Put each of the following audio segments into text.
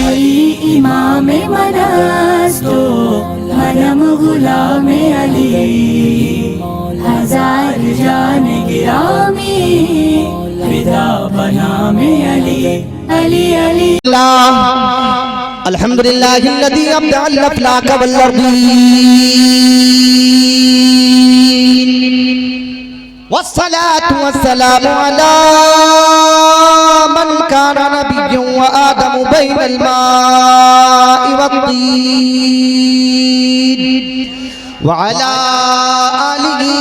अली इमाम मनास्तो मनम गुलाम अली हजार जान गिरामी फिदा बनाम अली अली अली अल्हम्दुलिल्लाहिल्लज़ी अब्दअल अफलाक वल अर्दीन वस्सलातु वस्सलामु अला मन काना नबिय्युन व आदमु बैनल माइ वत्तीन व अला आलिहि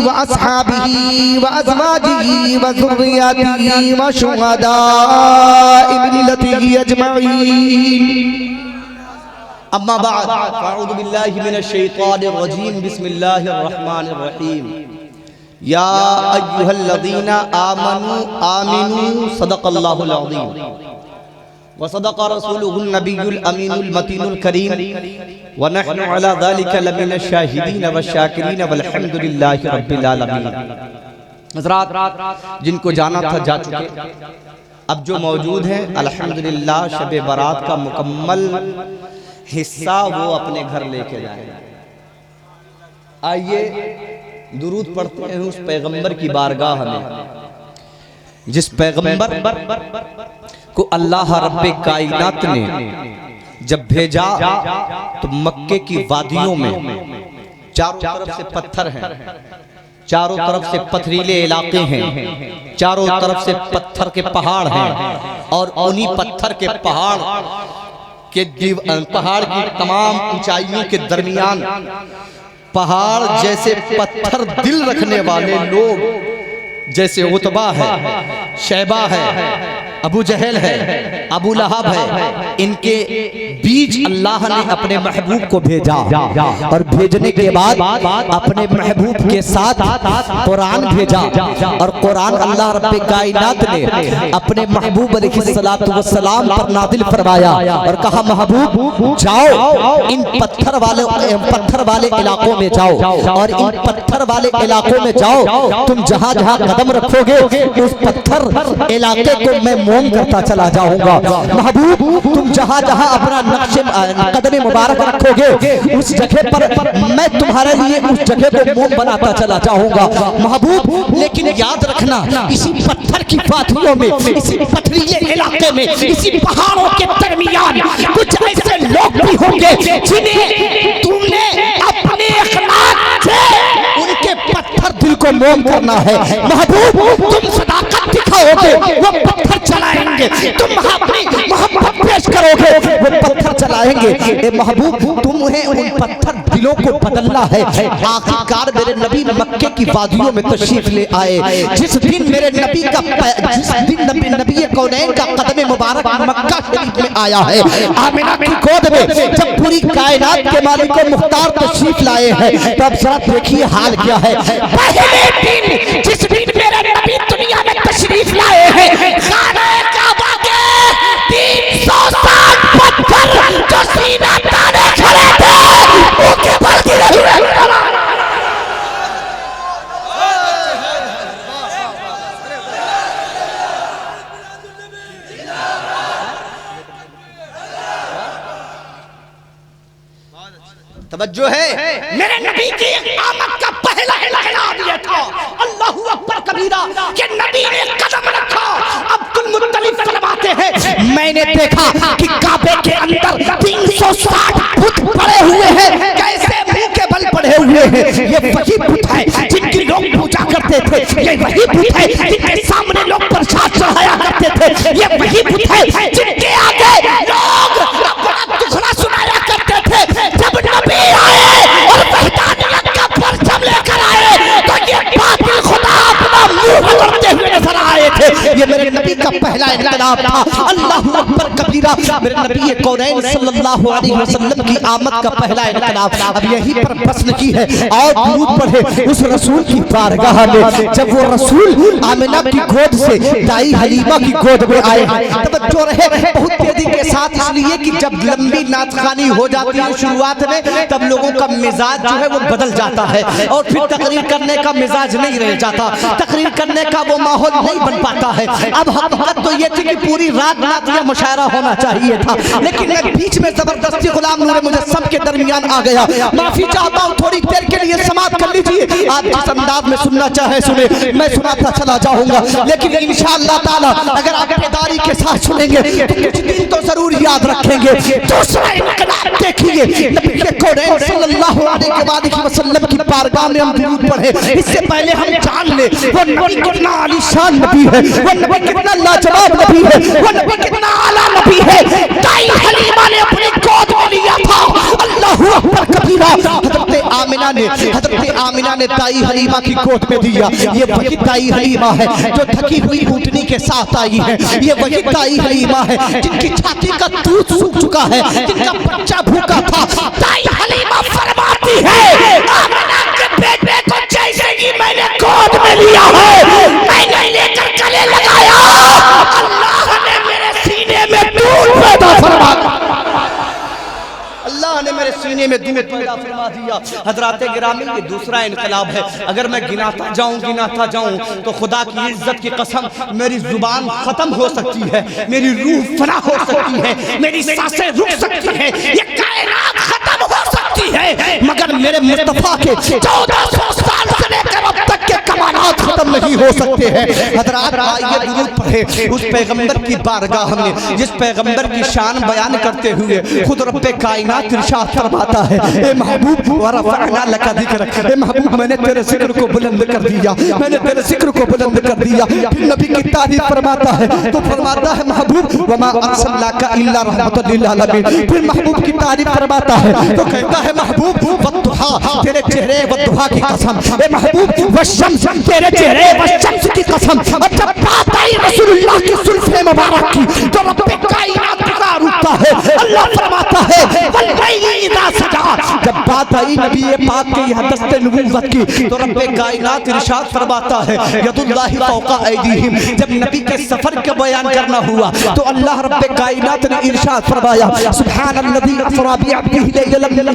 व अस्हाबिहि व अज़वाजिहि व ज़ुर्रिय्यतिहि व शुहदाइ मिल्लतिहि अजमईन। अम्मा बाद अऊज़ु बिल्लाहि मिनश शैतानिर रजीम बिस्मिल्लाहिर रहमानिर रहीम। या अय्युहल्लज़ीना आमनू आमिनू सदक़ल्लाहुल अज़ीम व सदक़ रसूलुहुन नबियुल अमीनुल मतीनुल करीम व नहनु अला ज़ालिका लमिनश शाहिदीन व शाकिरीन वल्हम्दुलिल्लाहि रब्बिल आलमीन। हज़रात, जिनको जाना था जा चुके, अब जो मौजूद हैं अल्हम्दुलिल्लाह शब बारात का मुकम्मल हिस्सा वो अपने घर लेके जाएं। आइए दुरूद पढ़ते हैं उस पैगंबर की बारगाह में जिस पैगंबर को अल्लाह रब्बे कायनात ने जब भेजा तो मक्के की वादियों में चारों तरफ से पत्थर हैं, चारों तरफ से पथरीले इलाके हैं, चारों तरफ से पत्थर के पहाड़ हैं और उन्हीं पत्थर के पहाड़ की तमाम ऊंचाइयों के दरमियान पहाड़ जैसे पत्थर दिल रखने वाले लोग जैसे उतबा है, शैबा है, अबू जहल है, अबू लहब है, इनके बीच अल्लाह ने अपने महबूब को भेजा और भेजने के बाद अपने महबूब के साथ कुरान भेजा और कुरान अल्लाह रब्बे कायनात ने अपने महबूब अलैहिस्सलातु वस्सलाम पर नाज़िल फरमाया और कहा महबूब जाओ इन पत्थर वाले इलाकों में जाओ और इन पत्थर वाले इलाकों में जाओ, तुम जहाँ जहाँ कदम रखोगे उस पत्थर इलाके को मैं मोम करता चला जाऊंगा। महबूब तुम जहाँ जहाँ अपना नक्शे कदम मुबारक रखोगे उस जगह पर मैं तुम्हारे लिए उस जगह को मोम बनाता चला जाऊंगा। महबूब लेकिन याद रखना इसी पत्थर की वादियों में, इसी पथरीले इलाके में, इसी पहाड़ों के दरमियान कुछ ऐसे लोग भी होंगे जिन्हें तुमने अपने अखलाक से उनके पत्थर दिल को मोम करना है। महबूब तुम सदाकत दिखाओगे वो पत्थर चलाएंगे, तुम अपनी मोहब्बत पेश करोगे वो पत्थर चलाएंगे। ए महबूब तुम्हें उन पत्थर दिलों को बदलना है। आखिरकार मेरे नबी मक्के की वादियों में तशरीफ ले आए। जिस दिन मेरे नबी का नबी कौनैन का कदम मुबारक मक्का शरीफ में आया है, आमिना की गोद में जब पूरी कायनात के मालिक को मुख्तार तशरीफ लाए हैं, तब जरा देखिए हाल क्या है। पहले दिन जिस दिन मेरे नबी दुनिया में तशरीफ लाए हैं, खाना काबा के 360 पत्थर जो सीना ताने खड़े थे उनके बल गिरे हुए। तवज्जो है, मेरे नबी की आमद का पहला इनकलाब ये था अल्लाहू अकबर कबीरा कि नबी ने कदम रखा। अब्दुल मुत्तलिब फरमाते हैं मैंने देखा कि काबे के अंदर 360 बुत पड़े हुए हैं, कैसे मुंह के बल पड़े हुए हैं। ये वही बुत है जिनकी लोग पूजा करते थे, ये वही बुत है जिनके सामने लोग प्रसाद चढ़ाया करते थे, ये वही बुत है जिनके आगे लोग अपना दुखड़ा सुनाया करते थे। जब नबी आए और वहदानियत का परचम लेकर आए तो ये बातिल खुदा अपना मुंह पकड़ते हुए नजर आए थे। ये मेरे नबी का पहला इनकलाब था। अल्लाहू अकबर कबीरा मेरे नबी कौनैन सल्लल्लाहु अलैहि वसल्लम की आमद का पहला इनकलाब। अब यहीं पर बस की है और दुरूद पढ़े उस रसूल की बारगाह में। जब वो रसूल आमिना की गोद से दाई हलीमा की गोद में आए, तवज्जो रहे बहुत तेजी के साथ लिए कि जब लंबी नातखानी हो जाती है शुरुआत में, तब लोगों का मिजाज जो है वो बदल जाता है और फिर तकरीर करने का मिजाज नहीं रह जाता, तकरीर करने का वो माहौल नहीं बन पाता है। अब हकीकत तो ये थी कि पूरी रात नात या मुशायरा होना चाहिए था, लेकिन मैं बीच में जबरदस्ती गुलाम नूर मुजस्सम के दरमियान आ गया। माफी चाहता हूँ, थोड़ी देर के लिए समाप्त कर लीजिए। आप जिस अंदाज में सुनना चाहे सुने, मैं सुनाता चला जाऊंगा, लेकिन इंशाअल्लाह ताला अगर आप बेदारी के साथ सुनेंगे तो कुछ दिन तो जरूर याद रखेंगे। दूसरा इनकलाब देखिए, नबी के कोरैन सल्लल्लाहु अलैहि वसल्लम की बारगाह में हम दुरूद पढ़े, इससे पहले हम जान ले वो नबी कितना आलीशान नबी है, वो नबी कितना लाजवाब नबी है, वो नबी कितना आला नबी है। ताई हलीमा ने अपनी गोद में लिया था, अल्लाहु अकबर कबीरा। हजरत आमिना ने ताई हलीमा की गोद में दिया। ये वही ताई हलीमा है जो थकी हुई ऊँटनी के साथ आई है, ये वही ताई हलीमा है जिनकी छाती का दूध सूख चुका है, जिनका बच्चा भूखा था। ताई हलीमा फरमाती है, आमिना के बेटे को जैसे ही मैंने गोद में लिया है, मैंने लेकर गले लगाया, अल्लाह ने मेरे सीने में दूध पैदा फरमा दिया, अल्लाह ने मेरे सीने में दूध पैदा फरमा दिया। हजरात गिरामी, ये दूसरा इनकलाब है। अगर मैं गिनाता जाऊं तो खुदा की इज्जत की कसम मेरी जुबान खत्म हो सकती है, मेरी रूह फना हो सकती है, मेरी सांसें रुक सकती है, ये कायनात खत्म हो सकती है, मगर मेरे मुस्तफा के 1400 साल से लेकर अब तक के कमानात खत्म नहीं हो सकते हैं। हजरात आइए दुरूद पढ़े उस पैगंबर की बारगाह में जिस पैगंबर की शान बयान करते हुए खुद रब्बे कायनात इरशाद फरमाता है, ए महबूब व रफ़अना लका ज़िक्रक, ए महबूब मैंने तेरे जिक्र को बुलंद कर दिया, मैंने तेरे जिक्र को बुलंद कर दिया। फिर नबी की तारीफ फरमाता है तो फरमाता है, महबूब व मा अरसलनाका इल्ला रहमतल लिल आलमीन। फिर महबूब की तारीफ फरमाता है तो कहता है, महबूब वद्दुहा, तेरे चेहरे वद्दुहा की कसम, ए महबूब वशम्स, तेरे चेहरे वशम्स की कसम। और जब बात आई रसूलुल्लाह की जुल्फ़े मुबारक की तो रब्बे कायनात पुकार उठता है, अल्लाह फरमाता है वल्लैली इज़ा सजा। जब बात आई नबी पाक के यहाँ दस्ते नबूवत की तो रब्बे कायनात इरशाद फरमाता है, यदुल्लाहि फौका ऐदीहिम। जब नबी के सफर का बयान करना हुआ तो अल्लाह रब्बे कायनात ने इरशाद फरमाया, सुब्हानल्लज़ी असरा बिअब्दिही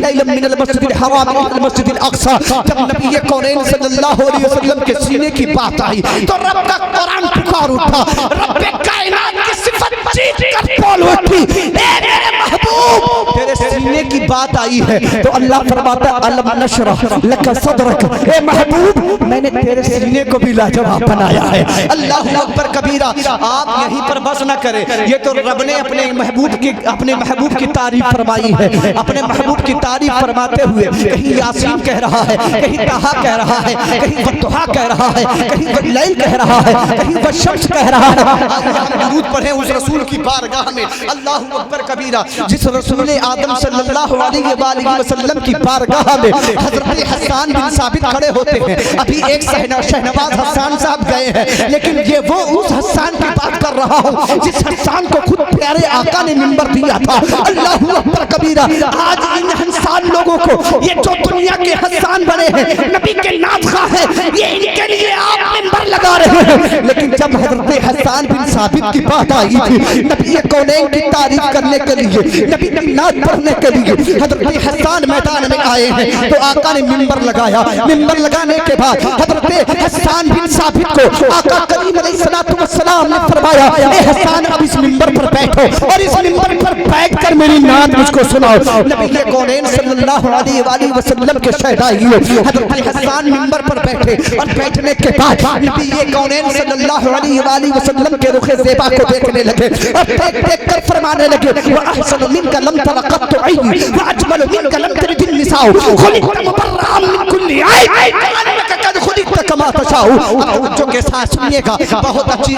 लैलन मिनल मस्जिदिल हराम इलल मस्जिदिल अक़सा। जब नबी कौनैन सल्लल्लाहु अलैहि वसल्लम के सीने की बात आई तो रब का कुरान पुकार उठा, रब्बे कायनात की सिफत जीत कर बोल उठी, ए मेरे महबूब तेरे सीने की बात आई है तो अल्लाह फरमाता अलम नशरह लका सदरक, ए महबूब मैंने तेरे सीने को भी लाजवाब बनाया है। अल्लाहु अकबर कबीरा। आप यहीं पर बस न करें, ये तो रब ने अपने महबूब की तारीफ फरमाई है। अपने महबूब की तारीफ फरमाते हुए कहीं यासीन कह रहा है, कहीं ताहा कह रहा है, कहीं वद्दुहा कह रहा है, कहीं वल्लैल कह रहा है, कहीं वशम्स कह रहा है। हम दुरूद पढ़ें उस रसूल की बारगाह में। अल्लाहु अकबर कबीरा। जिस रसूल आदम सल्लल्लाहु अलैहि वसल्लम की बारगाह में हजरत हसन बिन साबित खड़े होते हैं। अभी एक शहनवाज हसन साहब गए हैं, लेकिन ये वो उस हसन की बात कर रहा हूँ जिस हसन को खुद प्यारे आका ने मिंबर दिया था। अल्लाहु अकबर कबीरा। आज इन हसन लोगों को ये जो दुनिया के हसन बने हैं, नबी के नातखा है, ये इनके लिए आप मिंबर लगा रहे हैं। लेकिन जब हजरत हसन बिन साबित की बात आई थी नबी कौनैन की तारीफ करने के लिए, नबी की नात पढ़ने के लिए हजरत हसन मैदान में आए हैं तो आका ने मिंबर लगाया। मिंबर लगाने के बाद हजरत हसन बिन साबित को आका करीम अलैहिस्सलातु वस्सलाम ने फरमाया, ए हसन अब इस मिंबर पर बैठो और इस मिंबर पर बैठकर मेरी नात मुझको सुनाओ। नबी के कौनैन सल्लल्लाहु अलैहि वसल्लम के शहदाइयों हजरत हसन मिंबर पर बैठे और बैठने के बाद नबी ये कौनैन सल्लल्लाहु अलैहि वसल्लम के रुखे ज़ेबा को देखने लगे और देख कर फरमाने लगे, व अहसनु मिनका लम तरा क़त्तु ऐनी व अजमलु मिनका लम तलिद निसाउ खुलिक़्ता मुबर्रअन मिन कुल्ली ऐब अन्नका क़द खुलिक़्ता कमा तशाउ। तवज्जो के साथ सुनिएगा, बहुत ही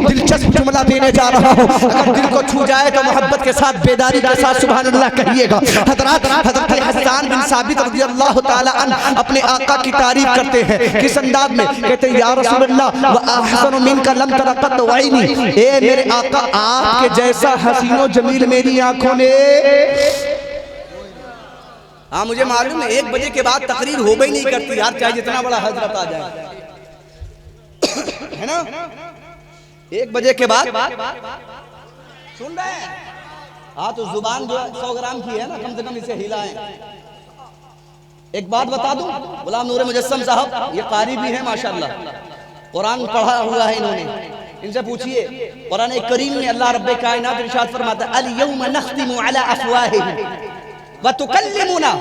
दिलचस्प जुमला देने जा रहा हूँ। अगर दिल को छू जाए तो मोहब्बत के साथ बेदारी के साथ सुभान अल्लाह कहिएगा। हजरत हसन बिन साबित रज़ियल्लाहु ताला अन्हु अपने आका की तारीफ करते हैं। किस अंदाज में? कहते हैं, या रसूल अल्लाह व अहसनु मिनका लम तरा क़त्तु ऐनी, ए मेरे आका आपके जैसा हसीनो जमील मेरी आंखों ने। हाँ मुझे मालूम है 1 बजे के बाद तकरीर हो गई नहीं करती यार, चाहे जितना बड़ा हजरत आ जाए, है ना। 1 बजे के बाद सुन रहे हैं हाँ तो जुबान जो 100 ग्राम की है ना, कम से कम इसे हिलाएं। एक बात बता दूं, गुलाम नूर मुजस्सम साहब ये कारी भी है माशाल्लाह, कुरान पढ़ा हुआ है इन्होंने, इनसे पूछिए। कुरान करीम में अल्लाह रब्बे कायनात इरशाद फरमाता है, अल यौम नख्तिमु अला अफ़वाहिहिम व तुकल्लिमुना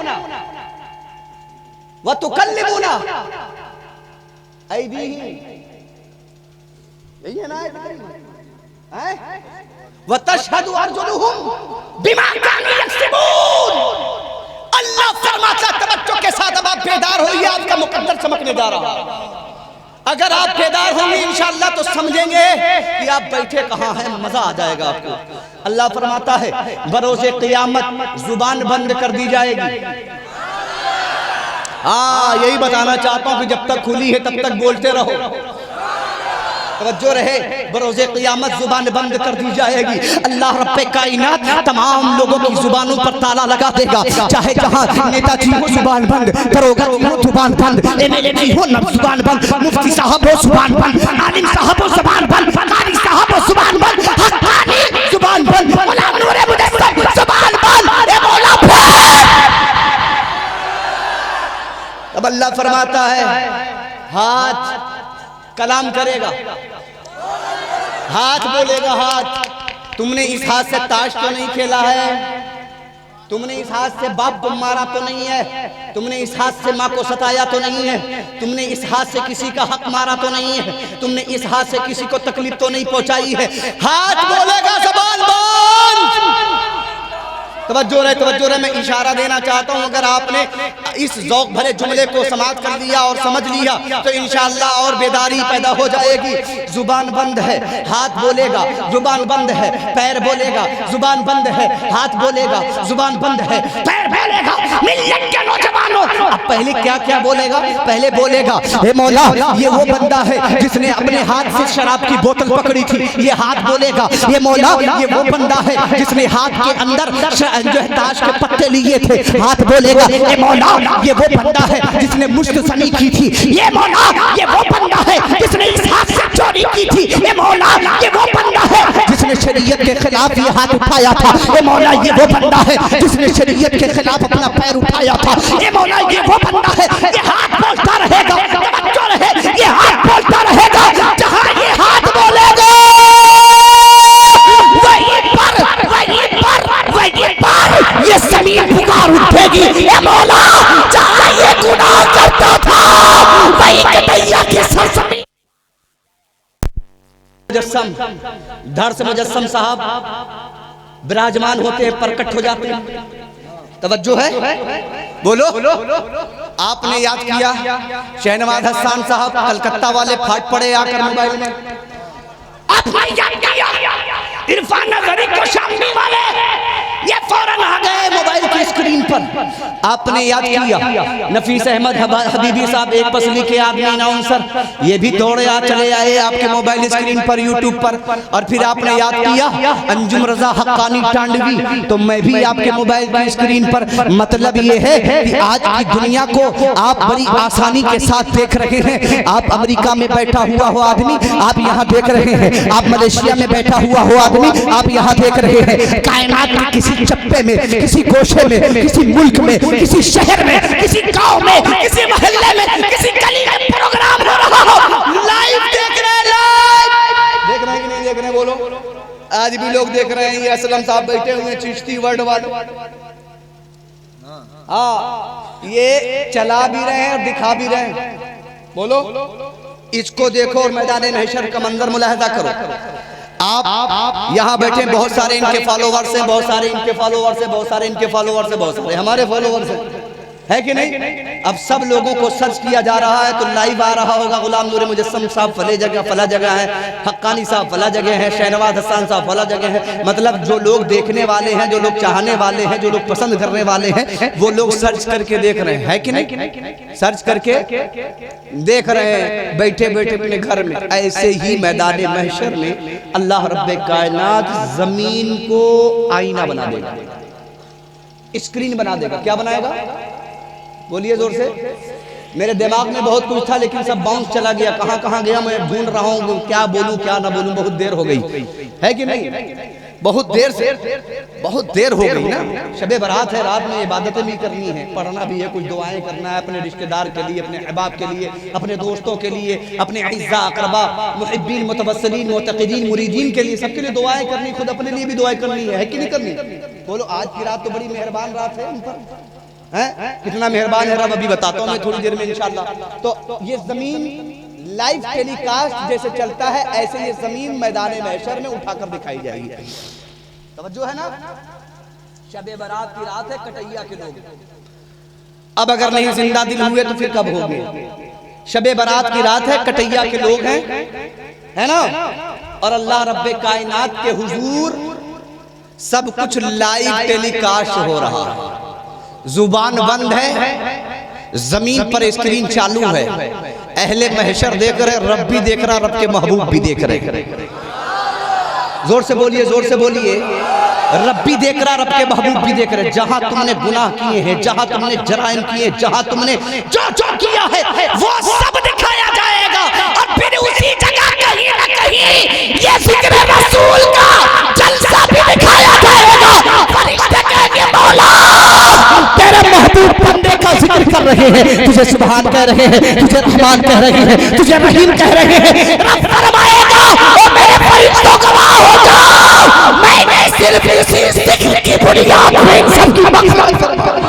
ऐदीहिम, यही है ना व तशहदु अर्जुलुहुम बिमा कानू यक्सिबून। अल्लाह फरमाता तवज्जो के साथ अब आप बेदार होइए, आपका मुकद्दर चमकने जा रहा है। अगर आप बेदार होंगे इंशाअल्लाह तो समझेंगे कि आप बैठे कहाँ हैं, मजा आ जाएगा आपको। अल्लाह फरमाता है बरोज़े क़यामत जुबान बंद कर दी जाएगी। हाँ यही बताना चाहता हूँ कि जब तक खुली है तब तक बोलते रहो, तवज्जो रहे। बरोज़े क़यामत जुबान बंद कर दी जाएगी। अल्लाह रब्बे कायनात तमाम लोगों की जुबानों पर ताला लगा देगा, चाहे जहाँ नेताजी हो जुबान बंद, दरोगा हो जुबान बंद, एमएलए हो जुबान बंद, मुफ्ती साहब हो जुबान बंद, आलिम साहब हो जुबान बंद, कारी साहब हो जुबान बंद, हक़ानी जुबान बंद, गुलाम नूर मुजस्सम जुबान बंद। ए मौला अब अल्लाह फरमाता है हाथ कलाम करेगा, हाथ बोलेगा। हाथ तुमने इस हाथ से ताश तो नहीं खेला है, तुमने इस हाथ से बाप को मारा तो नहीं है, तुमने इस हाथ से माँ को सताया तो नहीं है, तुमने इस हाथ से किसी का हक मारा तो नहीं है, तुमने इस हाथ से किसी को तकलीफ तो नहीं पहुंचाई है। हाथ बोलेगा ज़बान बंद। तवज्जो रहे, मैं इशारा देना चाहता हूँ, अगर आपने इस ज़ौक़ भरे जुमले को समाप्त कर लिया और समझ लिया तो इंशाअल्लाह और बेदारी पैदा हो जाएगी। जुबान बंद है, हाथ बोलेगा, जुबान बंद है, पैर बोलेगा, जुबान बंद है, हाथ बोलेगा, जुबान बंद है, पैर बोलेगा। मिल्लत के नौजवानों, अब पहले क्या क्या बोलेगा? पहले बोलेगा हे मौला ये वो बंदा है जिसने अपने हाथ से शराब की बोतल पकड़ी थी, ये हाथ बोलेगा। ये मौला ये वो बंदा है जिसने हाथ के अंदर जो है ताश के पत्ते लिए थे, हाथ बोलेगा। ये मौला ये वो बंदा है जिसने मुश्त सनी की थी, ये मौला ये वो बंदा है जिसने इस हाथ से चोरी की थी, ये मौला ये वो बंदा है जिसने शरीयत के खिलाफ ये हाथ उठाया था, ये मौला ये वो बंदा है जिसने शरीयत के खिलाफ अपना पैर उठाया था, ये मौला ये वो बंदा है। ये हाथ बोलता रहेगा, तवज्जो रहे, ये हाथ बोलता रहेगा। जहां ये हाथ बोलेगा ये ज़मीन पुकार उठेगी। ये मौला जहाँ ये गुनाह करता था वही कतैया की सरजमीन। मुजस्सम धर से मुजस्सम साहब विराजमान होते हैं, प्रकट हो जाते हैं। तवज्जो है, बोलो। आपने याद किया शहनवाज हसन साहब कलकत्ता वाले फाट पड़े आकर मोबाइल में, आपने याद किया इरफान नजरी को शामी वाले ये फौरन आ गए मोबाइल की स्क्रीन पर। आपने याद किया नफीस अहमद हबीबी साहब एक पसली के आदमी अनाउंसर, ये भी दौड़े चले आए आपके मोबाइल स्क्रीन पर, यूट्यूब पर। और फिर आपने याद किया अंजुम रजा हक्कानी टांडवी, तो मैं भी आपके मोबाइल की स्क्रीन पर। मतलब ये है कि आज की दुनिया को आप बड़ी आसानी के साथ देख रहे हैं। आप अमेरिका में बैठा हुआ हो आदमी आप यहाँ देख रहे हैं, आप मलेशिया में बैठा हुआ हो आदमी आप यहाँ देख रहे हैं। कायनात में किसी चप्पे में, किसी गोशे में, किसी मुल्क में, किसी शहर में, किसी गांव में, किसी मोहल्ले में, किसी गली में प्रोग्राम हो रहा हो, लाइव देख रहे हैं। लाइव देख रहे हैं कि नहीं देख रहे हैं? बोलो। आज भी लोग देख रहे हैं। ये असलम साहब बैठे हुए चिश्ती वर्ल्ड वाले, हाँ ये चला भी रहे हैं और दिखा भी रहे हैं। बोलो। इसको देखो और मैदान महशर का मंजर मुलाहिजा करो। आप यहाँ बैठे बहुत सारे इनके फॉलोवर्स हैं, बहुत सारे इनके फॉलोवर्स हैं, बहुत सारे इनके फॉलोवर्स हैं, बहुत सारे हमारे फॉलोवर्स हैं, है कि नहीं? अब सब लोगों को सर्च किया जा रहा है तो लाइव आ रहा होगा गुलाम नूर मुजस्सम साहब फले जगह फला जगह है, हक्कानी साहब फला जगह है, शहनवाज हसन साहब फला जगह है। मतलब जो लोग देखने वाले हैं, जो लोग चाहने वाले हैं, जो लोग पसंद करने वाले हैं, वो लोग सर्च करके देख रहे हैं, है कि नहीं? सर्च करके देख रहे हैं बैठे बैठे अपने घर में। ऐसे ही मैदान महशर में अल्लाह रब्बे कायनात जमीन को आईना बना देगा, स्क्रीन बना देगा। क्या बनाएगा? बोलिए जोर से। मेरे दिमाग में बहुत कुछ था लेकिन सब बाउंस चला गया, कहाँ कहाँ गया मैं ढूंढ रहा हूँ, क्या बोलूँ क्या ना बोलूँ। बहुत देर हो गई है कि नहीं, बहुत देर हो गई ना। शबे बारात है, रात में इबादतें भी करनी है, पढ़ना भी है, कुछ दुआएं करना है अपने रिश्तेदार के लिए, अपने अहबाब के लिए, अपने दोस्तों के लिए, अपने इज़्ज़ा अक़रबा मुहिब्बीन मुतवस्सिलीन मुतक़ीदीन मुरीदीन के लिए, सबके लिए दुआएं करनी, खुद अपने लिए भी दुआएं करनी है कि नहीं करनी। बोलो आज की रात तो बड़ी मेहरबान रात है उन पर, है कितना मेहरबान है रब, अभी बताता हूँ मैं थोड़ी देर में इंशाअल्लाह। तो ये जमीन लाइव टेलीकास्ट जैसे चलता है ऐसे ये जमीन मैदान महशर में उठाकर दिखाई जाएगी। तवज्जो है ना। शबे बारात की रात है, कटैया के लोग अब अगर नहीं जिंदा दिल हुए तो फिर कब होंगे। शबे बारात की रात है, कटैया के लोग हैं, है ना। और अल्लाह रब्बे कायनात के हुजूर सब कुछ लाइव टेलीकास्ट हो रहा है, जुबान बंद है, जमीन पर स्क्रीन चालू है, अहले महशर देख रहे, रब भी देख रहा, रब के महबूब भी देख रहे। जोर से बोलिए, जोर से बोलिए। रब भी देख रहा, रब के महबूब भी देख रहे। जहां तुमने गुनाह किए हैं, जहां तुमने जराइम किए, जहां तुमने जो जो किया है वो सब दिखाया जाएगा। और फिर उसी जगह कहीं ना कहीं ये जिक्र रसूल का जलसा भी दिखाया जाएगा। फरिश्ते कहेंगे मौला तेरे महबूब बंदे का जिक्र कर रहे हैं, तुझे सुभान कह रहे हैं, तुझे रहमान कह रहे हैं, तुझे रहीम कह रहे हैं। रब फरमाएगा ओ मेरे फरिश्तों गवाह हो जाओ, मैंने सिर्फ इसी जिक्र की बुनियाद पर सबकी मग़फ़िरत फरमाई,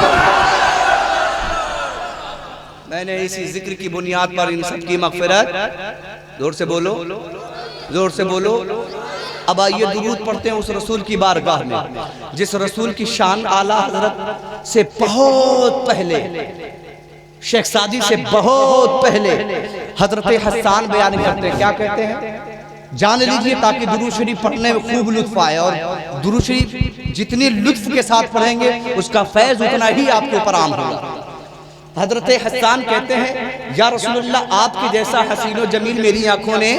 मैंने इसी जिक्र की बुनियाद पर इन सब की मग़फ़िरत। जोर से बोलो, जोर से बोलो। अब आइए दुरूद पढ़ते हैं उस रसूल की बारगाह में, जिस रसूल की शान आला हजरत से बहुत पहले, शेख सादी से बहुत पहले हजरत हसन बयान करते हैं। क्या कहते हैं जान लीजिए, ताकि दुरूद शरीफ पढ़ने में खूब लुत्फ आए। और दुरूद शरीफ जितनी लुत्फ के साथ पढ़ेंगे उसका फैज़ उतना ही आपके ऊपर आम होगा। हजरत हसन कहते हैं या रसूलल्लाह आपके जैसा हसीनो जमील मेरी आंखों ने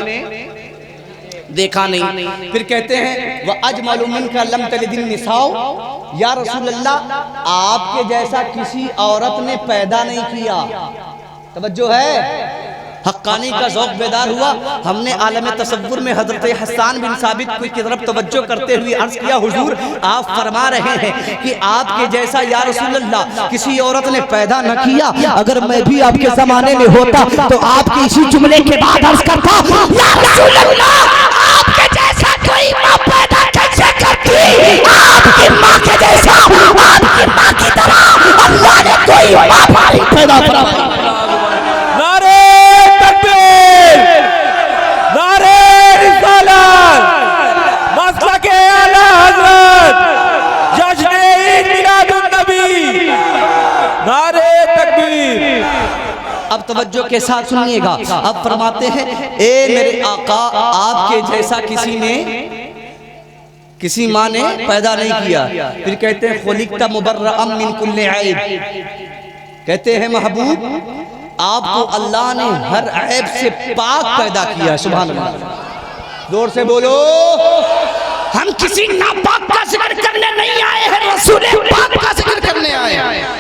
देखा नहीं। फिर कहते हैं वह अजमलु मिनका लम तलिदिन निसाओ, या रसूलल्लाह आपके जैसा किसी औरत ने पैदा नहीं किया। तवज्जो है, हक्कानी का ज़ौक़ बेदार हुआ। हमने आलम तसव्वुर में हजरत हसन बिन साबित की तरफ तवज्जो करते हुए अर्ज किया, हुजूर आप फरमा रहे हैं कि आपके जैसा या रसूलल्लाह किसी औरत ने पैदा न किया। अगर मैं भी आपके जमाने में होता तो आपके इसी जुमले के बाद अर्ज करता, या रसूलल्लाह आपके जैसा कोई माँ पैदा कैसे करती, आपकी माँ के जैसा, आपकी माँ की तरह अल्लाह ने कोई माँ पैदा करा। अब तवज्जो के साथ सुनिएगा। अब फरमाते हैं ए मेरे आका आपके जैसा किसी ने, किसी माँ ने पैदा नहीं किया। फिर कहते हैं खुलिक़्ता मुबर्रअम मिन कुल्लि ऐब, कहते हैं महबूब आपको अल्लाह ने हर ऐब से पाक पैदा किया। सुभान अल्लाह, जोर से बोलो। हम किसी नापाक का जिक्र करने नहीं आए हैं, रसूल पाक का जिक्र करने आए हैं।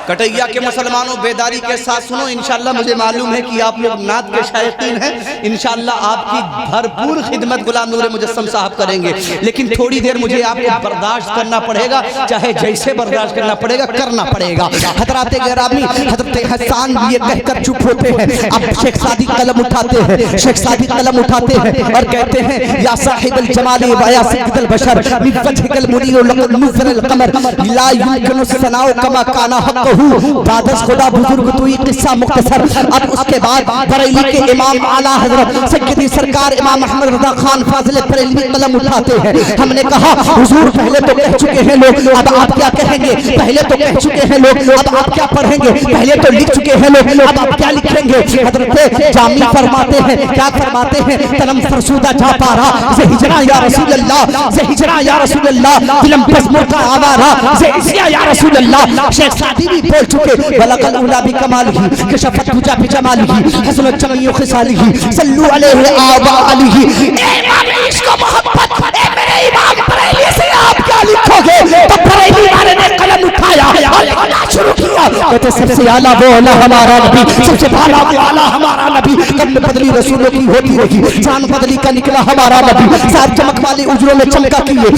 कटैया के मुसलमानों बेदारी के साथ सुनो। इंशाअल्लाह मुझे मालूम है कि आप लोग नात के शायकीन हैं। इंशाअल्लाह आपकी भरपूर खिदमत गुलाम नूर मुजस्सम साहब करेंगे, लेकिन थोड़ी देर मुझे आपको बर्दाश्त करना पड़ेगा, चाहे जैसे बर्दाश्त करना पड़ेगा करना पड़ेगा। हज़रात गिरामी हज़रत हसन ये कहकर चुप होते हैं। अब शेख सादी कलम उठाते हैं, शेख सादी कलम उठाते हैं और कहते हैं या साहिबल जमाली व या सय्यदल बशर मिन वजहिकल मुनीर लक़द नुज़िरल क़मर ला युमकिनु सनाउ कमा काना हक़्क़ु दादस खुदा बुजुर्ग तू किस्सा मुख्तसर। अब उसके बाद बरेली के इमाम आला हजरत सय्यदी सरकार इमाम अहमद रज़ा खान फाजिल बरेलवी कलम उठाते हैं। हमने कहा हुजूर पहले तो कह चुके हैं लोग, अब आप क्या कहेंगे। पहले तो कह चुके हैं लोग, अब आप क्या पढ़ेंगे। पहले तो लिख चुके हैं लोग, अब आप क्या लिखेंगे। हजरत जामी फरमाते हैं, क्या फरमाते हैं, तनम फरसूदा जा पारा से हिजरा या रसूल अल्लाह, से हिजरा या रसूल अल्लाह, दिलम बस्मो का आवारा से इसिया या रसूल अल्लाह। शेख सादी भी बोल चुके बलगल उला भी कमालिही कशफत हुजा भी जमालिही हसनत जमीउ खिसालिही सल्लु अलैहि आबा अलीही। इमाम इश्क मोहब्बत ए मेरे इमाम बरेली से आप क्या लिखोगे। तो बरेली वाले ने कलम उठाया और लिखना शुरू किया। कहते सबसे आला वो आला हमारा नबी, सबसे आला वो आला हमारा नबी। कब बदली रसूलों की होती रही, चांद बदली का निकला हमारा नबी, सारे चमक वाले उजरों में चमका किए,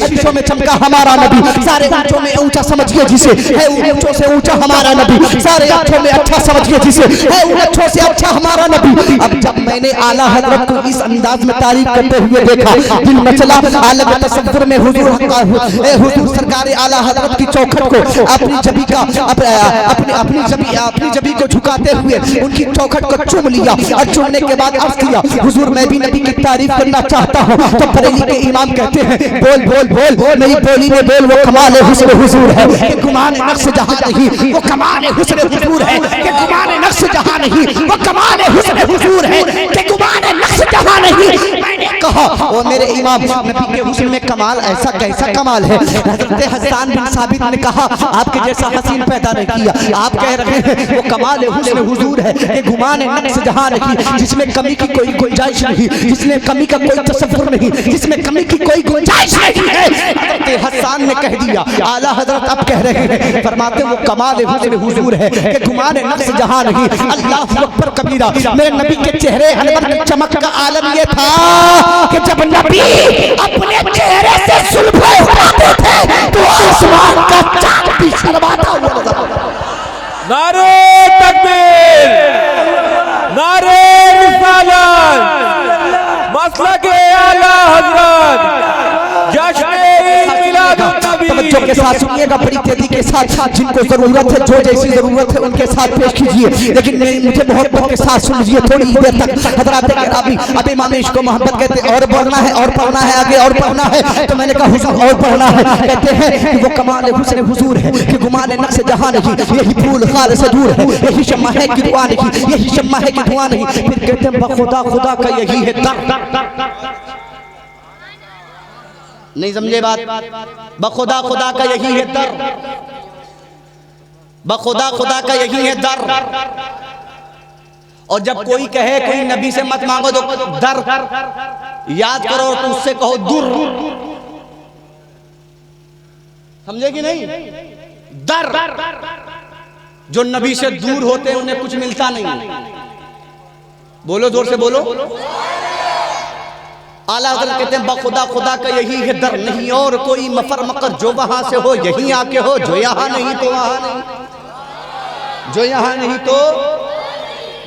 शीशों में चमका हमारा नबी, सारे ऊंचों में ऊंचा समझिए जिसे है ऊंचों से ऊंचा हमारा नबी, सारे अच्छों में अच्छा समझिए जिसे है अच्छों से अच्छा हमारा नबी। अब जब मैंने आला हजरत को इस अंदाज में तारीफ करते हुए देखा, दिल मचला, आलम तसव्वुर में हुजूर सरकार आला हजरत की चौखट को अपनी जबी का अपनी जबी को झुकाते हुए उनकी चौखट को चूम लिया और चूमने के बाद अर्ज किया, हुजूर मैं भी नबी की तारीफ करना चाहता हूँ। तो बरेली के इमाम कहते हैं बोल बोल बोल बोल नहीं बोली ने बोल, वो कमाल हुस्न हुजूर है कि गुमान नक्श जहां नहीं, वो कमाल हुस्न हुजूर है कि गुमान नक्श जहां नहीं, वो कमाल हुस्न हुजूर है कि गुमान नक्श जहां नहीं। मैंने कहा वो मेरे इमाम नबी के हुस्न में कमाल ऐसा कैसा कमाल है? हज़रत हसन बिन साबित ने कहा आपके जैसा हसीन पैदा नहीं किया। आप कह रहे हैं वो कमाल हुस्न हुजूर है कि गुमान नक्श जहां नहीं, जिसमें कमी की कोई गुंजाइश नहीं, जिसमें कमी का कोई तसव्वुर नहीं, जिसमें कमी की कोई गुंजाइश नहीं है। हज़रत हसन ने कह दिया, आला हजरत अब कह रहे हैं, फरमाते वो कमाल हुस्न हुजूर है कि गुमान नक्श जहां नहीं। अल्लाहु अकबर कबीरा। मेरे नबी के चेहरे अनवर की चमक का आलम ये था कि जब नबी अपने चेहरे से सुल्फे उठाते थे तो आसमान का चांद भी शर्माता हुआ नजर आता। नारे तकबीर, नारे रिसालत, मसलक आला हजरत, जश्न तवज्जो के साथ सुनिएगा, बड़ी तेजी के साथ, जिनको जरूरत है जो जैसी जरूरत है उनके साथ पेश कीजिए, लेकिन मुझे मोहब्बत के साथ सुन लीजिए थोड़ी देर तक। हजरात किरामी, अब इमाम इश्क मोहब्बत कहते हैं और पढ़ना है और पढ़ना है आगे और पढ़ना है, तो मैंने कहा हुजूर और पढ़ना है। कहते हैं कि वो कमाल हुस्न हुजूर है कि गुमान नक्श जहां नहीं, यही फूल खाल से दूर है, यही शम्मा है कि धुआं नहीं, यही शम्मा है कि धुआं नहीं। फिर कहते हैं बखुदा खुदा का यही है दर। नहीं समझे बात? बखुदा खुदा का यही है दर, बखुदा खुदा का यही है दर। और जब कोई कहे कोई नबी से मत मांगो तो दर याद करो तो उससे कहो दुर। समझे कि नहीं? दर, जो नबी से दूर होते हैं उन्हें कुछ मिलता नहीं। बोलो जोर से बोलो। आला हज़रत कहते हैं बखुदा खुदा का यही है दर, नहीं और कोई मफर मकर, जो वहां से हो यहीं आके हो, जो यहाँ नहीं तो वहां नहीं, जो यहाँ नहीं तो,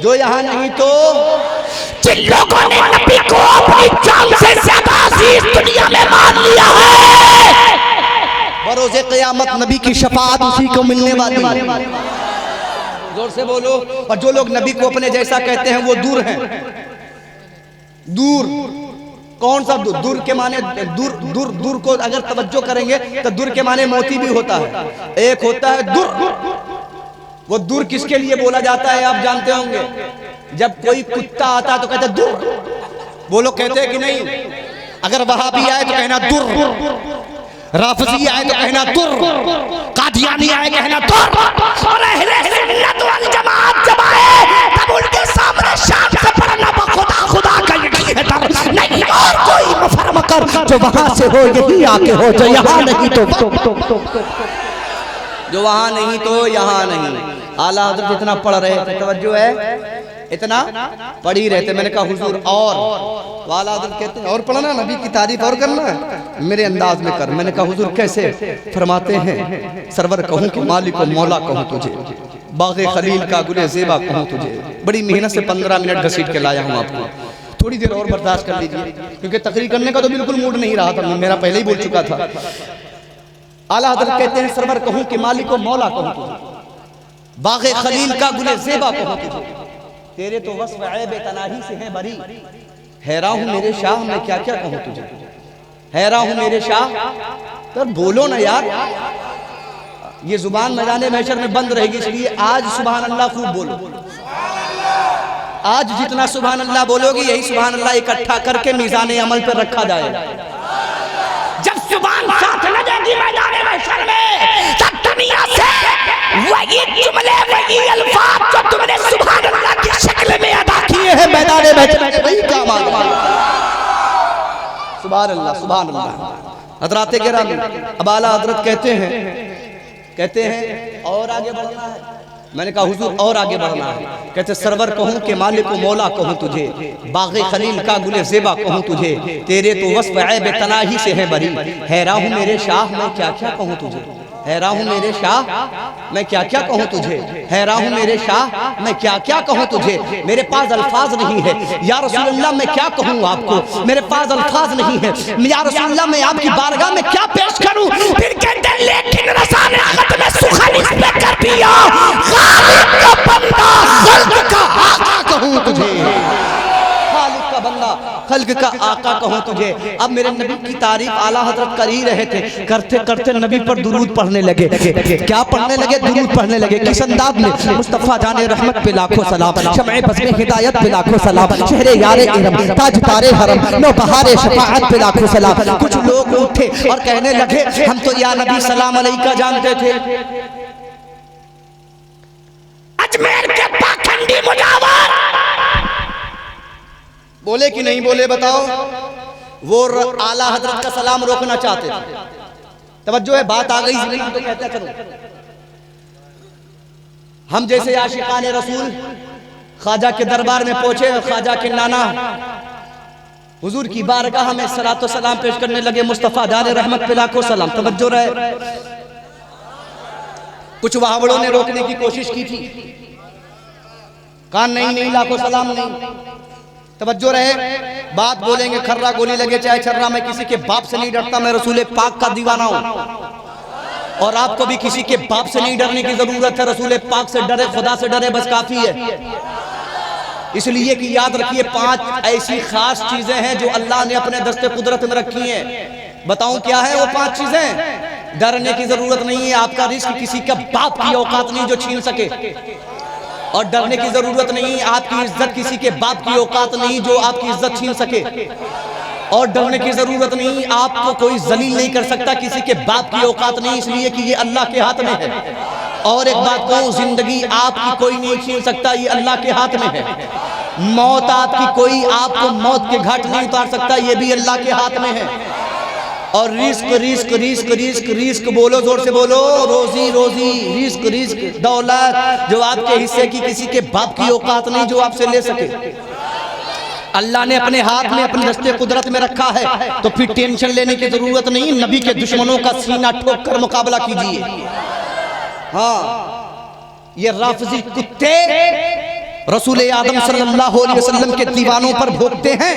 जो यहाँ नहीं तो। जिन लोगों ने नबी को अपनी जान से ज्यादा अजीज दुनिया में मान लिया है, बरोज़े क़यामत नबी की शफाअत उसी को मिलने वाली है। जोर से बोलो। और जो लोग नबी को अपने जैसा कहते हैं वो दूर हैं। दूर कौन सा दूर? दूर के माने दूर, दूर दूर को अगर तवज्जो करेंगे तो दूर के माने मोती भी होता है। एक होता है दूर, वो दूर किसके लिए बोला जाता है आप जानते होंगे? जब कोई कुत्ता आता तो कहते दूर। वो लोग कहते हैं कि नहीं, अगर वहाबी आए तो कहना दूर, राफजी आए तो कहना दूर, कादियानी आए कहना दूर, और अहले सुन्नत वल जमात जब आए तब उनके सामने शान से पढ़ना बखुदा खुदा का यही है दर, नहीं और कोई मफर मकर, जो वहां से हो यही आके हो, जो यहाँ नहीं तो, जो वहां नहीं तो यहाँ नहीं। आला हज़रत जितना पढ़ रहे थे, तवज्जो है, इतना पढ़ ही रहते। मैंने कहा हुजूर और, तो आला हज़रत कहते हैं और पढ़ना, नबी की तारीफ और करना है, मेरे अंदाज में कर। मैंने कहा हुजूर कैसे? फरमाते हैं सरवर कहूँ कि मालिक व मौला कहूँ तुझे, बाग़े खलील का गुले ज़ेबा कहूँ तुझे। बड़ी मेहनत से 15 मिनट घसीट के लाया हूँ आपको, थोड़ी देर और बर्दाश्त कर लीजिए, क्योंकि तकरीर करने का तो बिल्कुल मूड नहीं रहा था, मेरा पहले ही बोल चुका था। आला हज़रत कहते हैं सरवर कहूँ कि मालिक व मौला कहूँ तुझे, बाग़े खलील का गुले ज़ेबा कहूँ तुझे, तेरे तो वस्फ़ ऐब तनाही से है बरी, हैरान हूँ मेरे शाह मैं क्या क्या कहूँ तुझे, हैरान हूँ मेरे शाह। तो बोलो ना यार, ये जुबान मैदान महशर में बंद रहेगी, इसलिए आज सुभान अल्लाह खूब बोलो। आज जितना सुभान अल्लाह बोलोगी यही सुभान अल्लाह इकट्ठा करके मीज़ान अमल पर रखा जाएगा। जब जुबान साथ न देगी मैदान महशर में, तब दुनिया से वही जुमले वही अल्फाज जो तुमने सुभान अल्लाह की शक्ल में अदा किए हैं मैदान महशर वही काम आएगा। सुभान अल्लाह, सुभान अल्लाह। हज़रात गिरामी, अब आला हज़रत कहते हैं और आगे बढ़ना है? मैंने कहा हुजूर और आगे बढ़ना है। कहते सरवर कहूँ के मालिक को मौला कहूँ तुझे, बाग़े खलील का गुले ज़ेबा कहूँ तुझे, तेरे तो वस्फ़ ऐब तनाही से है बरी। हैरान हूँ मेरे शाह मैं क्या क्या कहूँ तुझे, हैरान हूँ मेरे शाह मैं क्या क्या कहूँ तुझे, हैरान हूँ मेरे शाह मैं क्या क्या कहूँ तुझे। मेरे पास अल्फाज नहीं है या रसूलुल्लाह मैं क्या कहूँ आपको, मेरे पास अल्फाज नहीं है या रसूलुल्लाह मैं आपकी बारगाह में क्या पेश करूँ। फिर कहते लेकिन रसानत में सुखालिस पे कर दिया, खालिक का बंदा खल्क का आका कहूँ तुझे, खालिक का बंदा खल्क का आका कहूँ तुझे। अब मेरे नबी की तारीफ आला हजरत कर ही रहे थे, करते करते नबी पर दुरूद पढ़ने लगे। क्या पढ़ने लगे? दुरूद पढ़ने लगे। किस अंदाज में? मुस्तफ़ा जाने रहमत पे लाखों सलाम, शमए बज़्म हिदायत पे लाखों सलाम, शहरे यारे इरम, ताज तारे हरम, नो बहारे शफाअत पे लाखों सलाम। कुछ लोग उठे और कहने लगे हम तो या नबी सलाम अलैका जानते थे, अजमेर के पाखंडी मुजावर बोले कि नहीं बोले बताओ? वो आला हजरत का सलाम रोकना चाहते थे। तवज्जो है, बात आ गई तो कहते चलो हम जैसे आशिकान रसूल ख्वाजा के दरबार में पहुंचे और ख्वाजा के नाना हुजूर की बारगाह में सलातो सलाम पेश करने लगे। मुस्तफ़ा जाने रहमत पे लाखों सलाम। तवज्जो रहे, कुछ वहावड़ों ने रोकने की कोशिश की थी, कहा नहीं नहीं लाखों सलाम नहीं। तवज्जो रहे, बात बोलेंगे खर्रा गोली लगे चाहे छर्रा, मैं किसी के बाप से नहीं डरता, मैं रसूल पाक का दीवाना हूं। और आपको भी किसी के बाप से नहीं डरने की जरूरत है, रसूल पाक से डरे, खुदा से डरे, बस काफी है। इसलिए कि याद रखिए 5 ऐसी खास चीजें हैं जो अल्लाह ने अपने दस्ते कुदरत में रखी हैं। बताऊं क्या है वो 5 चीजें? डरने की जरूरत नहीं है, आपका रिस्क किसी का बाप की औकात नहीं जो छीन सके, और डरने की जरूरत नहीं, आपकी इज्जत किसी के बाप की औकात नहीं जो आपकी इज्जत छीन सके, और डरने की जरूरत नहीं, आपको कोई जलील नहीं कर सकता, किसी के बाप की औकात नहीं, इसलिए कि ये अल्लाह के हाथ में है। और एक बात कहूं, जिंदगी आपकी कोई नहीं छीन सकता, ये अल्लाह के हाथ में है। मौत आपकी कोई आपको मौत के घाट नहीं उतार सकता, ये भी अल्लाह के हाथ में है। और risk risk risk risk risk बोलो, जोर से बोलो, रोजी रोजी, रिस्क रिस्क, दौलत जो आपके हिस्से की किसी के बाप की औकात नहीं जो आपसे ले सके, अल्लाह ने अपने हाथ में अपने दस्ते कुदरत में रखा है। तो फिर टेंशन लेने की जरूरत नहीं, नबी के दुश्मनों का सीना ठोक कर मुकाबला कीजिए। हाँ, ये राफजी कुत्ते रसूल आदम सल्लल्लाहु अलैहि वसल्लम के दीवानों पर भोगते हैं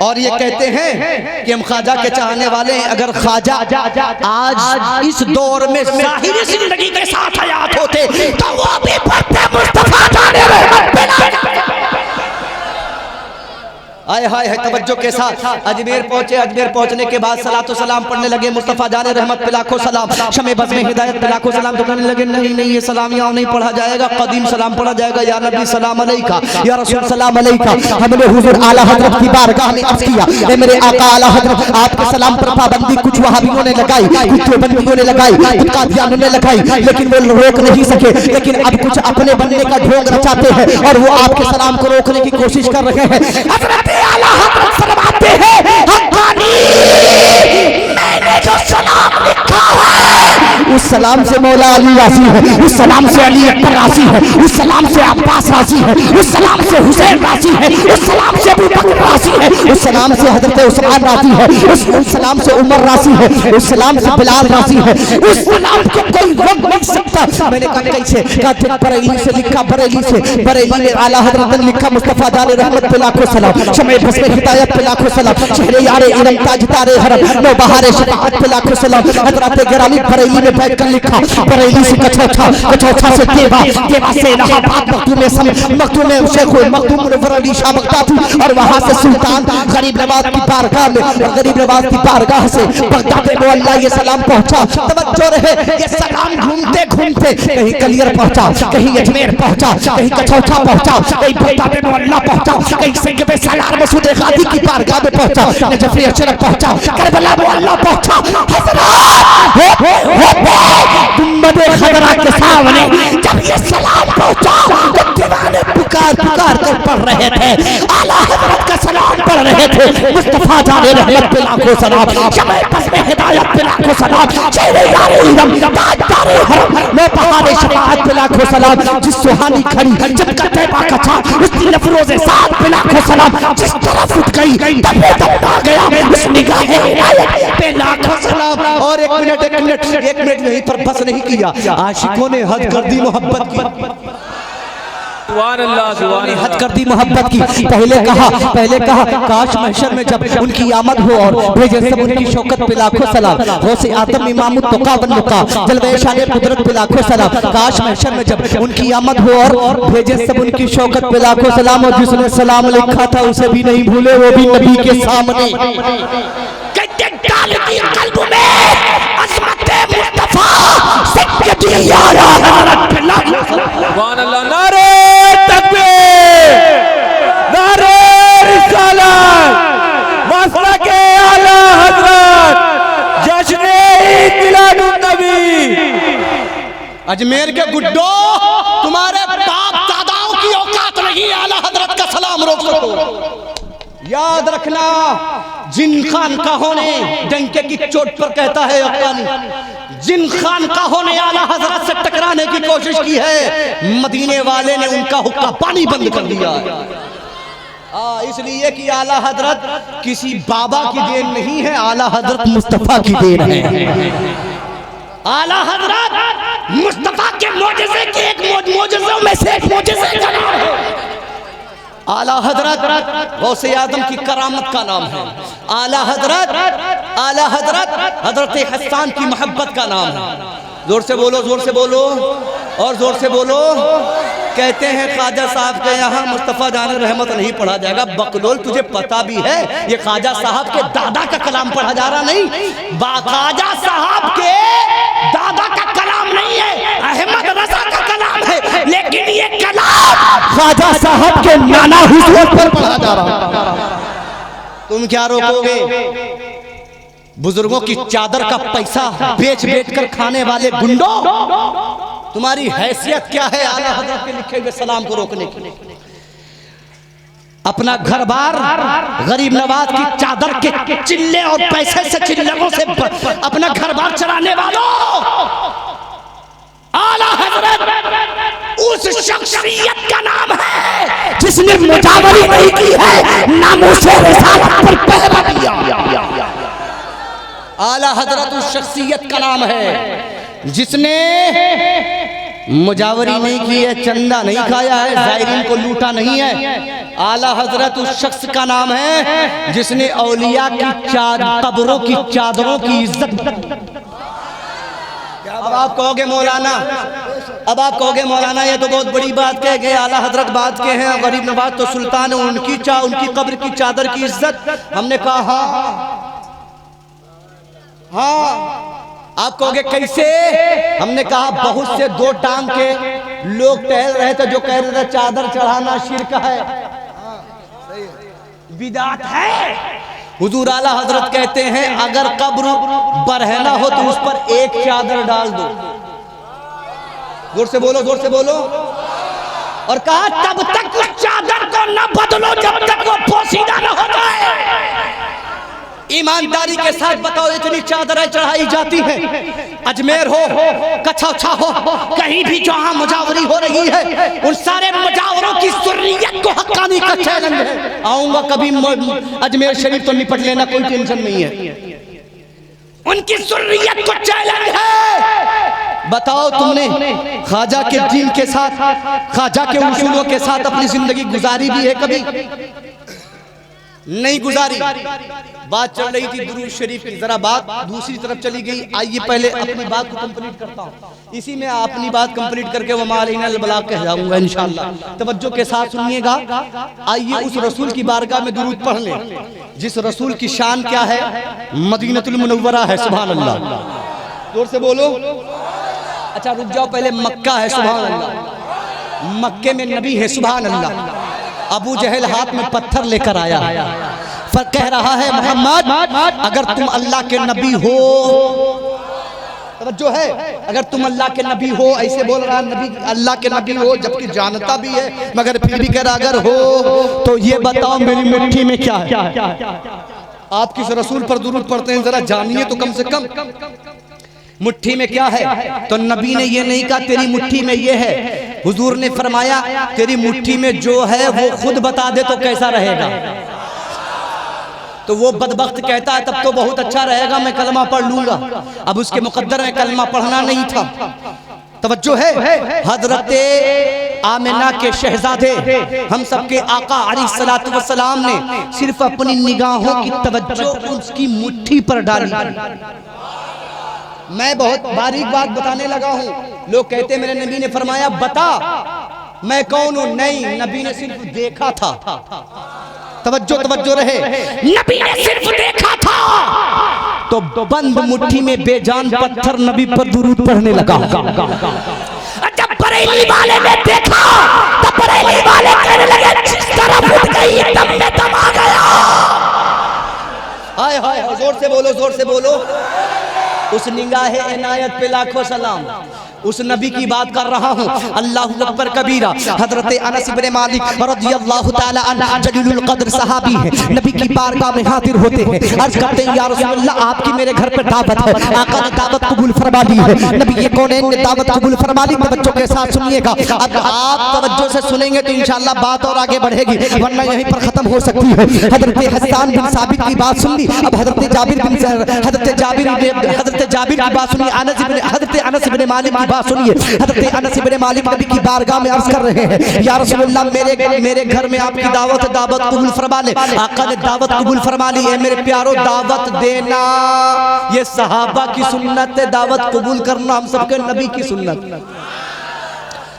और ये कहते हैं कि हम ख्वाजा के चाहने वाले हैं। अगर ख्वाजा आज इस दौर में ज़ाहिरी जिंदगी के साथ हयात होते तो वो भी पढ़ते मुस्तफा जाने रहमत पे ना। आए हाय है तवज्जो के साथ अजमेर पहुंचे। अजमेर पहुंचने के बाद सलातो सलाम पढ़ने लगे। मुस्तफ़ा जाने रहमत पे लाखों सलाम, शमे बज़्म हिदायत पे लाखों सलाम। तो कहने लगे नहीं नहीं, ये सलाम यहाँ नहीं पढ़ा जाएगा, कदीम सलाम पढ़ा जाएगा। या नबी सलाम अलैका, या रसूल सलाम अलैका। हमने हुजूर आला हजरत की बारगाह में अर्ज़ किया, ए मेरे आका आला हजरत, आपके सलाम पर पाबंदी कुछ वहाबियों ने लगाई, कुछ देवबंदियों ने लगाई, कुछ कादियानियों ने लगाई, लेकिन वो रोक नहीं सके। लेकिन अब कुछ अपने बनने का ढोंग रचाते हैं और वो आपके सलाम को रोकने की कोशिश कर रहे हैं। आला हज़रत फरमाते हैं, हक़ानी मैंने जो सलाम लिखा है उस सलाम से मौला अली राजी है, उस सलाम से अली अकबर राजी है, उस सलाम से अब्बास राजी है, उस सलाम से हुसैन राजी है, उस सलाम से अबू बकर राजी है, उस सलाम से हजरत उस्मान राजी है, उस सलाम से उमर राजी है, उस सलाम से बिलाल राजी है। उस सलाम को कोई रोक नहीं सकता। मैंने कहा कैसे? कहा बरेली से लिखा, बरेली से, बरेली में आला हजरत ने लिखा, मुस्तफ़ा जाने रहमत पे लाखों सलाम, शमे बज़्म हिदायत पे लाखों सलाम, शहरे यारे इरम ताज तारे हरम, नो बहारे शफाअत पे लाखों सलाम। हजरत गिरामी बरेली में बैठकर लिखा, बरेली से कचौथा, कचौथा से देवा, देवा से इलाहाबाद, मखदूम सम, मखदूम शेख मखदूम मुनव्वर अली शाह बगदादी, और वहां से सुल्तान गरीब नवाज की बारगाह में, गरीब नवाज की बारगाह से बगदाद में अल्लाह ये सलाम पहुंचा। तवज्जो रहे, ये सलाम घूमते घूमते कहीं कलियर पहुंचा, कहीं अजमेर पहुंचा, कहीं कचौथा पहुंचा, कहीं बगदाद में अल्लाह पहुंचा, कहीं सिंह में सलार मसूद गाजी की बारगाह में पहुंचा, नजफी अशरफ पहुंचा, करबला में अल्लाह पहुंचा। गुंबद खदरा के सामने जब ये सलाम पहुंचा तो दीवाने पुकार पुकार कर पढ़ रहे थे, आला हजरत का सलाम पढ़ रहे थे, मुस्तफा जाने रहमत पे लाखों सलाम, शमे बज़्म हिदायत पे लाखों सलाम, चेहरे यारे इलम ताजदारे हरम में बहारे शफाअत पे लाखों सलाम, जिस सुहानी खड़ी जिनका तैबा का चाँद उसकी नफरोज़े साथ पे लाखों सलाम, जिस तरफ उठ गई तबे तब आ गया उस निगाहे इनायत पे लाखों सलाम। और एक मिनट नहीं पर बस नहीं किया, आशिकों ने हद कर दी मोहब्बत की, सुभान अल्लाह, सुभान अल्लाह। हद कर दी मोहब्बत की। पहले कहा काश महशर में जब उनकी आमद हो और भेजे सब उनकी शौकत पे लाखों सलाम, गौसे आदम इमाम तुका वन मुका जलवे शान कुदरत पे लाखों सलाम, काश महशर में जब उनकी आमद हो और भेजे सब उनकी शौकत पे लाखों सलाम, और जिसने सलाम लिखा था उसे भी नहीं भूले, वो भी नबी के सामने डाल दी कल्ब में अज़मत मुस्तफा सैयदी आला हज़रत पे लाखों सलाम। सुभान अल्लाह। नारे तकबीर, नारे रिसालत, मसलके आला हज़रत, जश्न-ए मिलादुन नबी। अजमेर के गुड्डो, तुम्हारे बाप दादाओं की औकात नहीं आला हजरत का सलाम रोक सको। याद रखना, जिन खानकाहों ने डंके की चोट पर कहता है अक्कानी, जिन खानकाहों ने आला हजरत से टकराने की कोशिश की है, मदीने वाले ने उनका हुक्का पानी बंद कर दिया है। इसलिए कि आला हजरत किसी बाबा की देन नहीं है, आला हजरत मुस्तफा की देन है। आला हजरत मुस्तफा के मोजज़े के एक मोजज़ों में से एक मोजज़े का नाम है। आला हजरत गौसे आदम की करामत का नाम है। आला हजरत हजरत हसन की मोहब्बत का नाम है। जोर से बोलो, जोर से बोलो और जोर से बोलो। कहते हैं ख्वाजा साहब के यहाँ मुस्तफ़ा जान रहमत नहीं पढ़ा जाएगा। बकलोल, तुझे पता भी है ये ख्वाजा साहब के दादा का कलाम पढ़ा जा रहा नहीं, ख्वाजा साहब के दादा का कलाम नहीं है, अहमद रजा का कलाम है, लेकिन ये कलाम ख्वाजा साहब के नाना हुजूर पर पढ़ा जा रहा। तुम क्या रोकोगे? बुजुर्गों की चादर का पैसा बेच कर खाने वाले गुंडों, तुम्हारी हैसियत क्या है आला हजरत के लिखे हुए सलाम को रोकने की? अपना घर बार गरीब नवाज की चादर के चिल्ले और पैसे से चिल्लों से अपना घर बार चलाने वालों, आला हजरत उस शख्सियत का नाम है जिसने मुजावरी नहीं की है, नामूसे रिसालत पर पहरा दिया। आला हजरत उस शख्सियत का नाम है जिसने मुजावरी नहीं की है, चंदा नहीं खाया है, जायरीन को लूटा नहीं है। आला हजरत उस शख्स का नाम है जिसने औलिया की कब्रों की चादरों की इज्जत। अब आप कहोगे मौलाना, ये तो बहुत बड़ी बात कह गए, आला हजरत बात के हैं, गरीब नवाज तो सुल्तान है, उनकी कब्र की चादर की इज्जत। हमने कहा हाँ। आप कहोगे कैसे? हमने कहा बहुत से दो टांग के लोग टहल रहे थे जो कह रहे थे चादर चढ़ाना शिर्क है, बिदात है। हुजूर आला हजरत कहते हैं अगर कब्र बरहना हो तो उस पर एक चादर डाल दो। जोर से बोलो, जोर से बोलो। और कहा तब तक उस चादर को न बदलो जब तक वो पोसीदा न हो जाए। ईमानदारी के साथ बताओ, इतनी चादरें चढ़ाई जाती हैं, अजमेर हो, कछौछा हो, कहीं भी जहां मुजावरी हो रही है, उन सारे मुजावरों की सुर्रियत को हक्कानी का चैलेंज है। आऊंगा कभी अजमेर शरीफ तो निपट लेना, कोई टेंशन नहीं है। उनकी सुर्रियत को चैलेंज है। बताओ तुमने ख्वाजा के दीन के साथ, ख्वाजा के उसूलों के साथ अपनी जिंदगी गुजारी भी है? कभी नहीं गुजारी। बात चल रही थी दुरूद शरीफ की, जरा बात दूसरी तरफ चली गई। आइए पहले अपनी बात को कंप्लीट करता हूँ, इसी में अपनी बात कंप्लीट करके वो मालिनल बलाग कह जाऊंगा इंशाअल्लाह। तवज्जो के साथ सुनिएगा। आइए उस रसूल की बारगाह में दुरूद पढ़ लें जिस रसूल की शान क्या है, मदीनतुल मुनव्वरा है। सुभान अल्लाह, जोर से बोलो। अच्छा रुक जाओ, पहले मक्का है। सुभान अल्लाह, मक्के में नबी है। सुभान अल्लाह। अबू जहल हाथ में पत्थर लेकर आया, कह रहा है मोहम्मद अगर तुम अल्लाह के नबी हो तवज्जो है। अगर तुम अल्लाह के नबी हो, ऐसे बोल रहा नबी अल्लाह के नबी हो जबकि जानता भी है, मगर फिर भी कह रहा अगर हो तो ये बताओ मेरी मुट्ठी में क्या है। आप किस रसूल पर दुरूद पढ़ते हैं, जरा जानिए तो कम से कम मुट्ठी में क्या है। तो नबी ने ये नहीं कहा तेरी मुट्ठी में ये है, हुजूर ने फरमाया तेरी मुट्ठी में जो है वो खुद बता दे तो कैसा रहेगा। तो वो बदबख्त कहता है तब तो बहुत अच्छा रहेगा, मैं कलमा पढ़ लूंगा। अब उसके मुकद्दर में कलमा पढ़ना नहीं था। तवज्जो है, हजरत आमिना के शहजादे हम सबके आका अलैहिस्सलातु वस्सलाम ने सिर्फ अपनी निगाहों की तवज्जो उसकी मुट्ठी पर डाली। मैं बहुत बारीक बात बताने लगा हूँ। लोग कहते मेरे नबी ने फरमाया बता मैं कौन हूँ, नहीं, नबी ने सिर्फ देखा था। तवज्जो तवज्जो रहे, नबी ने सिर्फ देखा था। तो बंद मुट्ठी में बेजान पत्थर नबी पर दुरूद पढ़ने लगा। जब बरेली वाले ने देखा तो बरेली वाले कहने लगे जिस तरफ उठ गई दम में दम आ गया। हाय हाय, जोर से बोलो, जोर से बोलो। उस निगाहे इनायत पे लाखों सलाम। उस नबी की बात कर रहा हूँ। अल्लाहु अकबर कबीरा। हजरत अनस इब्ने मालिक रज़ियल्लाहु ताला अन्हु जलीलुल कद्र सहाबी हैं, नबी की बारगाह में हाजिर होते हैं, अर्ज करते हैं या रसूलल्लाह आपकी मेरे घर पे दावत है। आका ने दावत कबूल फरमा ली है, नबी ये कौनैन ने दावत कबूल फरमा ली। तवज्जो के साथ सुनिएगा, अब आप तवज्जो से सुनेंगे तो इंशाअल्लाह बात और आगे बढ़ेगी, वरना यहीं पर खत्म हो सकती है। हजरत हसन बिन साबित की बात सुन ली, अब हजरत जाबिर की बात सुनिए। हजरत अनस इब्ने मालिक की बात सुनिए। हजरत अनस इब्ने मालिक नबी की बारगाह में अर्ज कर रहे हैं या रसूलल्लाह मेरे घर में आपकी दावत कबूल फरमा ले। आका ने दावत कबूल फरमा ली है। मेरे प्यारों दावत देना ये सहाबा की सुन्नत है, दावत कबूल करना हम सबके नबी की सुन्नत।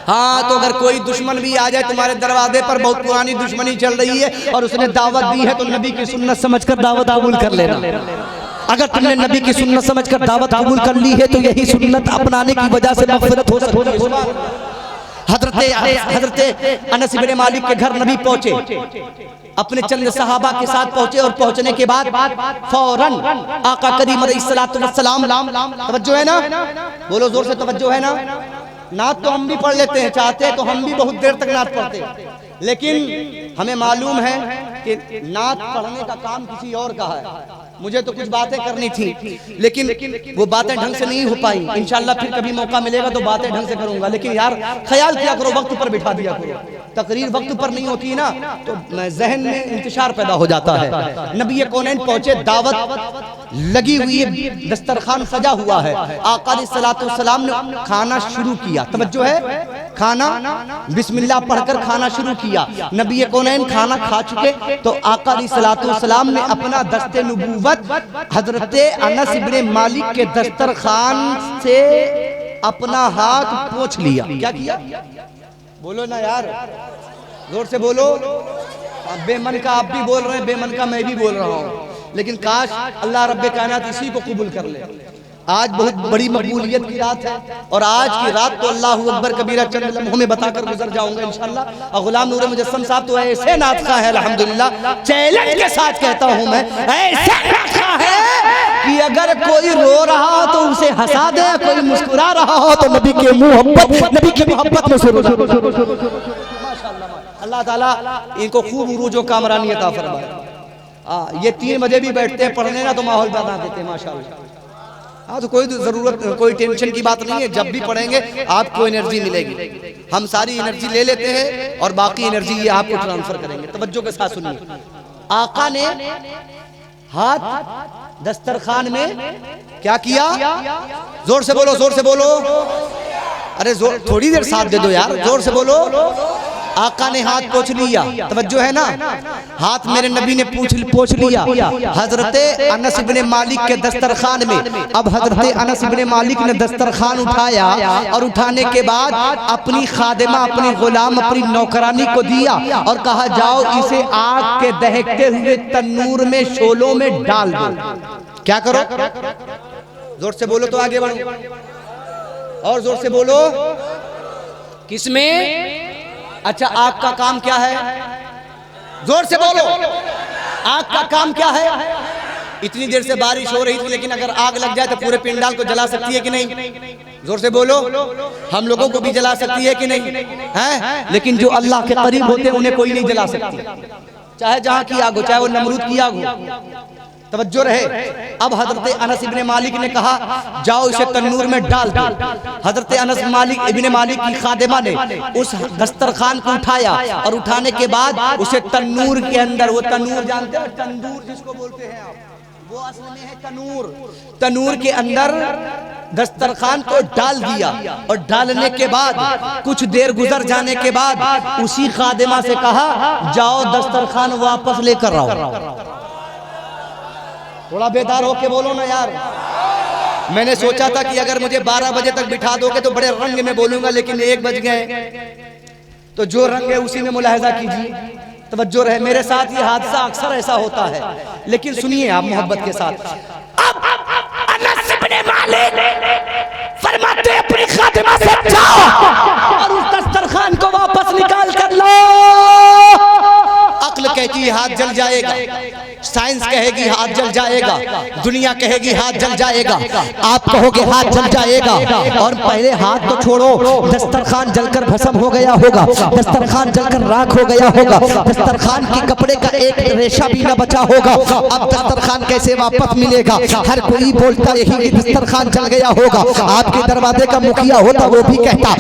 हाँ, तो अगर कोई दुश्मन भी आ जाए तुम्हारे दरवाजे पर, बहुत पुरानी दुश्मनी चल रही है और उसने दावत दी है तो नबी की सुन्नत समझकर दावत कबूल कर लेना। अगर तुमने नबी की सुन्नत समझकर दावत कबूल कर ली है तो यही सुन्नत अपनाने की वजह से मग़फ़िरत हो सकती है। हजरत अनस इब्ने मालिक के घर नबी पहुंचे, अपने चंद सहाबा के साथ पहुंचे और पहुंचने के बाद फौरन आका करीम अलैहिस्सलातु वस्सलाम, तवज्जो है ना, बोलो जोर से, तवज्जो है ना। नात तो हम भी पढ़ लेते हैं, चाहते हैं तो हम भी बहुत देर तक नात पढ़ते हैं, लेकिन हमें मालूम है कि नात पढ़ने का काम किसी और का है। मुझे तो कुछ बातें करनी थी लेकिन वो बातें ढंग से नहीं हो पाई। इंशाल्लाह फिर कभी मौका मिलेगा तो बातें ढंग से करूंगा, लेकिन यार ख्याल किया करो, वक्त पर बिठा दिया करो। तकरीर वक्त पर नहीं होती है ना तो जहन में इंतशार पैदा हो जाता है। नबी कौनैन पहुंचे, दावत लगी हुई है, दस्तरखान सजा हुआ है। आका अलैहिस्सलातु वस्सलाम ने खाना शुरू किया। तवज्जो है, खाना बिस्मिल्लाह पढ़कर खाना शुरू किया। नबी कौनैन खाना खा चुके तो आका अलैहिस्सलातु वस्सलाम ने अपना दस्ते नबूवत हजरत अनस इब्ने मालिक के दस्तरखान से अपना हाथ पोंछ लिया। क्या किया? बोलो ना यार, जोर से बोलो। बेमन का आप भी बोल रहे हैं, बेमन का मैं भी बोल रहा हूँ, लेकिन काश अल्लाह रब्बे कायनात इसी को कबूल कर ले। आज बहुत बड़ी मकबूलियत की रात है और आज की रात तो अल्लाहु अकबर कबीरा चंद लम्हों में बताकर गुजर जाऊंगा इंशाअल्लाह। और गुलाम नूर मुजस्सम साहब तो ऐसे नातखा है, अल्हम्दुलिल्लाह, चैलेंज के साथ कहता हूँ मैं, ऐसे नातखा है कि अगर कोई रो रहा हो तो उसे हंसा दे, कोई मुस्कुरा रहा हो तो नबी की मोहब्बत में शुरू। अल्लाह ताला इनको खूब उरूजो कामरानी अता फरमाए। ये 3 बजे भी बैठते हैं पढ़ने ना तो माहौल बना देते हैं माशाअल्लाह। हाँ, तो कोई जरूरत, कोई टेंशन की बात नहीं है, जब भी पढ़ेंगे आपको एनर्जी मिलेगी। हम सारी एनर्जी ले लेते हैं और बाकी एनर्जी ये आपको ट्रांसफर करेंगे। तवज्जो के साथ सुनिए। आका ने हाथ दस्तरखान में क्या किया? जोर से बोलो, जोर से बोलो। अरे जोर, थोड़ी देर साथ दे दो यार, जोर से बोलो। आका ने हाथ पोंछ लिया। तवज्जो है ना, हाथ मेरे नबी ने पोंछ लिया हजरत अनस इब्ने मालिक के दस्तरखान में। अब हजरत अनस इब्ने मालिक ने दस्तरखान उठाया और उठाने के बाद अपनी खादिमा, अपनी गुलाम, अपनी नौकरानी को दिया और कहा जाओ इसे आग के दहकते हुए तन्नूर में, शोलों में डाल दो। क्या करो? जोर से बोलो तो आगे बढ़ो, और जोर से बोलो। किसमें? अच्छा, आग का काम क्या है? जोर से बोलो। आग का काम क्या है? इतनी देर से बारिश हो रही थी, लेकिन अगर आग लग जाए तो पूरे पंडाल को जला सकती है कि नहीं? जोर से बोलो। हम लोगों को भी जला सकती है कि नहीं? है, लेकिन जो अल्लाह के करीब होते हैं उन्हें कोई नहीं जला सकती, चाहे जहां की आग हो, चाहे वो नमरूद की आग हो। तवज्जो रहे। अब हजरत अनस इब्ने मालिक ने कहा जाओ इसे तन्नूर में डाल दो। हजरत अनस मालिक इब्ने मालिक की खादिमा ने उस दस्तरखान को उठाया और उठाने के बाद उसे तन्नूर के अंदर, वो तन्नूर जानते हो, तंदूर जिसको बोलते हैं आप, वो असल में है तनूर। तनूर के अंदर दस्तरखान को डाल दिया और डालने के बाद कुछ देर गुजर जाने के बाद उसी खादिमा से कहा जाओ दस्तरखान वापस लेकर आओ। थोड़ा बेदार होके बोलो ना यार। मैंने सोचा था कि अगर मुझे 12 बजे तक बिठा दोगे तो बड़े रंग में बोलूंगा, लेकिन 1 बज गए, तो जो रंग है उसी में मुलाहिजा कीजिए। तवज्जो रहे। मेरे साथ ये हादसा अक्सर ऐसा होता है, लेकिन सुनिए आप मोहब्बत के साथ। अब अनस इब्ने मालिक फरमाते अपनी खादिमा से जाओ और उस दस्तरखान को वापस निकाल कर लो। अक्ल कहती है हाथ जल जाएगा, साइंस कहेगी हाथ जल जाएगा, दुनिया कहेगी हाथ जल जाएगा, आप कहोगे हाथ जल जाएगा। और पहले हाथ तो छोड़ो, दस्तरखान जलकर भस्म हो गया होगा, दस्तरखान जलकर राख हो गया होगा, दस्तरखान के कपड़े का एक रेशा भी न बचा होगा। अब दस्तरखान कैसे वापस मिलेगा? हर कोई बोलता यही कि दस्तरखान जल गया होगा। आपके दरवाजे का मुखिया होता वो भी कहता,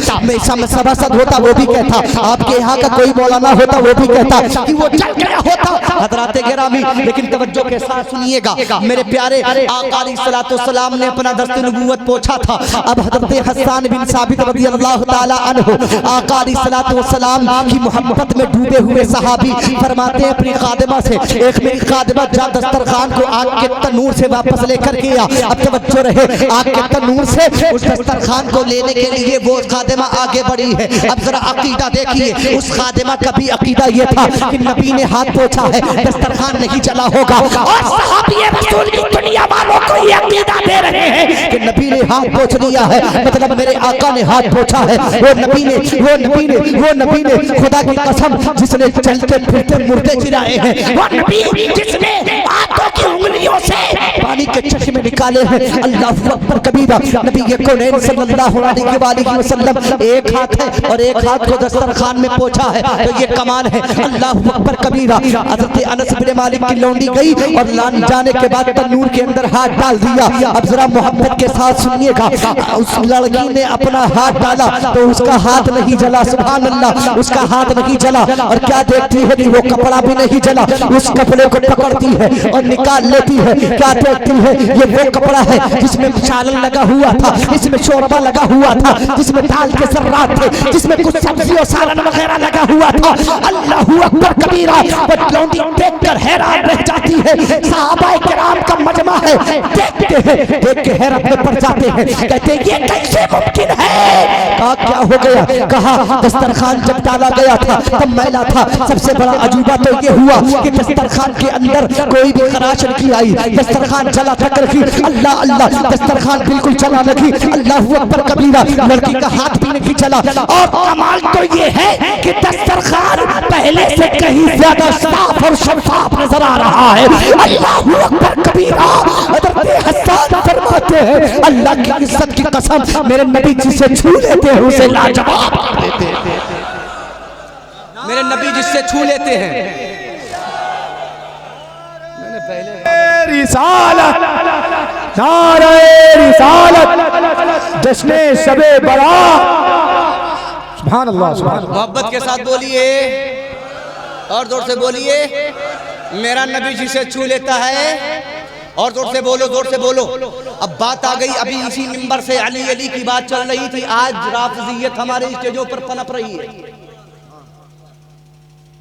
सभासद होता वो भी कहता, आपके यहाँ का कोई मौलाना होता वो भी कहता कि वो जल गया होता। हज़रात गिरामी, लेकिन तवज्जो के साथ सुनिएगा मेरे प्यारे आका अलैहिस्सलाम ने अपना दस्ते नबूवत पोंछा था। अब हज़रत हसन बिन साबित रज़ियल्लाहु ताला अन्हु आका अलैहिस्सलाम की मोहब्बत में डूबे हुए सहाबी फरमाते हैं अपनी खादिमा से, एक मेरी खादिमा जा दस्तरखान को आग के तनूर से वापस लेकर के आ। अब तवज्जो रहे, आग के तनूर से उस दस्तरखान को लेने के लिए वो खादिमा आगे बढ़ी है। अब जरा अकीदा देखिए, उस खादिमा का भी अकीदा ये था कि नबी ने हाथ पोंछा है, दस्तरखान नहीं चला होगा। और सहाबी रसूल की दुनिया वालों को ये अकीदा दे रहे हैं कि नबी ने हाथ पोंछ लिया है, मतलब मेरे आका ने हाथ पोंछा है। वो नबी ने खुदा की कसम जिसने चलते फिरते मुर्दे गिराए हैं, वो नबी जिसने हाथों की उंगलियों से पानी के चश्मे निकाले हैं। अल्लाहु अकबर कबीरा। नबी ये कौनैन सल्लल्लाहु अलैहि वसल्लम एक हाथ है और एक हाथ को दस्तरखान में पोंछा है, तो ये कमाल है। अल्लाहु अकबर कबीरा। हज़रत अनस इब्ने मालिक की लौंडी गई और लान जाने के बाद तन्नूर के अंदर हाथ डाल दिया। अब जरा मोहब्बत के साथ सुनिएगा, उस लड़की ने अपना हाथ डाला तो उसका हाथ नहीं जला, सुभान अल्लाह, उसका हाथ नहीं जला। और क्या देखती है कि वो कपड़ा भी नहीं जला, उस कपड़े को पकड़ती है और निकाल लेती है। क्या देखती है? ये वो कपड़ा है जिसमें चावल लगा हुआ था, जिसमें शोरबा लगा हुआ था, जिसमें दाल के सर्रात थे, जिसमें कुछ सब्जी और सालन वगैरह लगा हुआ था। अल्लाहू अकबर कबीरा। वो लौंडी देखकर हैरान रह जाती है। सहाबाए किराम का मजमा है, देखते हैं, देख के हैरत में पड़ जाते हैं, कहते हैं ये कैसे मुमकिन है? कहा क्या हो गया? कहा दस्तरखान जब डाला गया था तब मैला था। सबसे बड़ा अजूबा तो ये हुआ कि दस्तरखान के अंदर कोई भी खराश नहीं आई, दस्तरखान जला तक रखी। अल्लाह अल्लाह, दस्तरखान बिल्कुल चला नहीं। अल्लाहू अकबर कबीरा। लड़की का हाथ भी नहीं चला। और कमाल तो ये है कि दस्तरखान पहले से कहीं ज्यादा साफ और शफाफ नजर आ रहा है। अल्लाहू अकबर कबीरा। हज़रत हसन फरमाते हैं अल्लाह की इज्जत की कसम, मेरे नबी जिसे छू लेते हैं उसे लाजवाब देते हैं। मेरे नबी जिससे छू लेते हैं, मैंने पहले रिसालत, नारे रिसालत, जश्ने शबे बारात। सुभान अल्लाह, सुभान अल्लाह। मोहब्बत के साथ बोलिए और जोर से बोलिए, मेरा नबी जिसे छू लेता है। और जोर से बोलो, जोर से बोलो। अब बात आ गई, अभी इसी मिंबर से अली अली की बात चल रही थी। आज राफिजियत हमारे स्टेजों पर पनप रही है।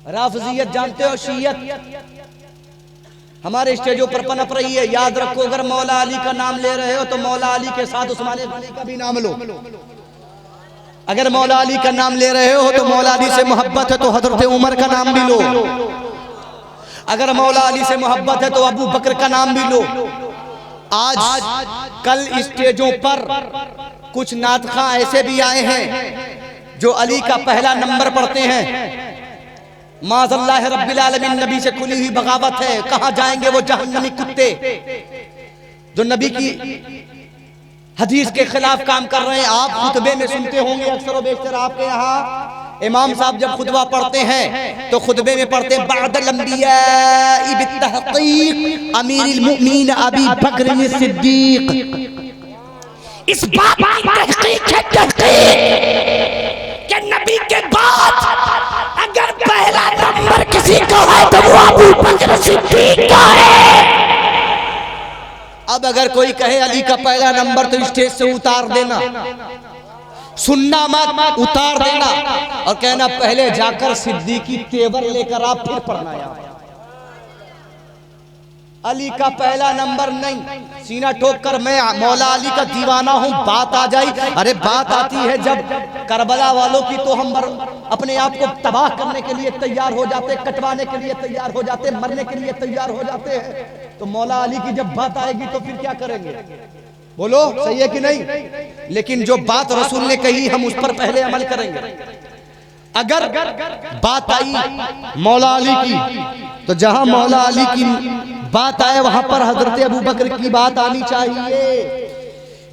राफिजियत जानते हो, शियत हमारे स्टेजों पर पनप रही है। याद रखो, अगर मौला अली का नाम ले रहे हो तो मौला अली के साथ उस्मान गनी का भी नाम लो। अगर मौला अली का नाम ले रहे हो तो मौला अली से मोहब्बत है तो हजरत उमर का नाम भी लो। अगर मौला अली से मोहब्बत है तो अबू बकर का नाम भी लो। आज कल स्टेजों पर कुछ नातखा ऐसे भी आए हैं जो अली का पहला नंबर पढ़ते हैं। माज़ल्लाह रब्बिल आलमीन नबी से खुली हुई बगावत है। कहाँ जाएंगे वो जहन्नमी कुत्ते जो नबी की हदीस के खिलाफ काम कर रहे हैं। आप खुतबे में सुनते होंगे अक्सर व बेशतर आपके यहाँ इमाम साहब जब खुतबा पढ़ते हैं तो खुतबे में पढ़ते हैं बअदल अंबिया बित्तहक़ीक़ अमीरुल मुमिनीन अबी बकर सिद्दीक। इस बात की तहकीक है तहकीक कि नबी के बाद अगर पहला नंबर किसी का है तो वो अबू बकर सिद्दीक का है। अब अगर कोई कहे अली का पहला नंबर तो स्टेज से उतार देना, सुनना मत, उतार देना और कहना पहले जाकर सिद्दीकी तेवर लेकर आप फिर पढ़ना। यार अली का पहला नंबर नहीं। सीना ठोक कर मैं मौला अली का दीवाना हूं बात आ जाई। अरे बात आती है जब करबला वालों की तो हम अपने आप को तबाह करने के लिए तैयार हो जाते, कटवाने के लिए तैयार हो जाते, मरने के लिए तैयार हो जाते हैं। तो मौला अली की जब बात आएगी तो फिर क्या करेंगे? बोलो सही है कि नहीं? लेकिन जो बात रसूल ने कही हम उस पर पहले अमल करेंगे। अगर बात आई मौला अली की तो जहां मौला अली की बात आए वहां पर हजरत अबू बकर की बात आनी चाहिए।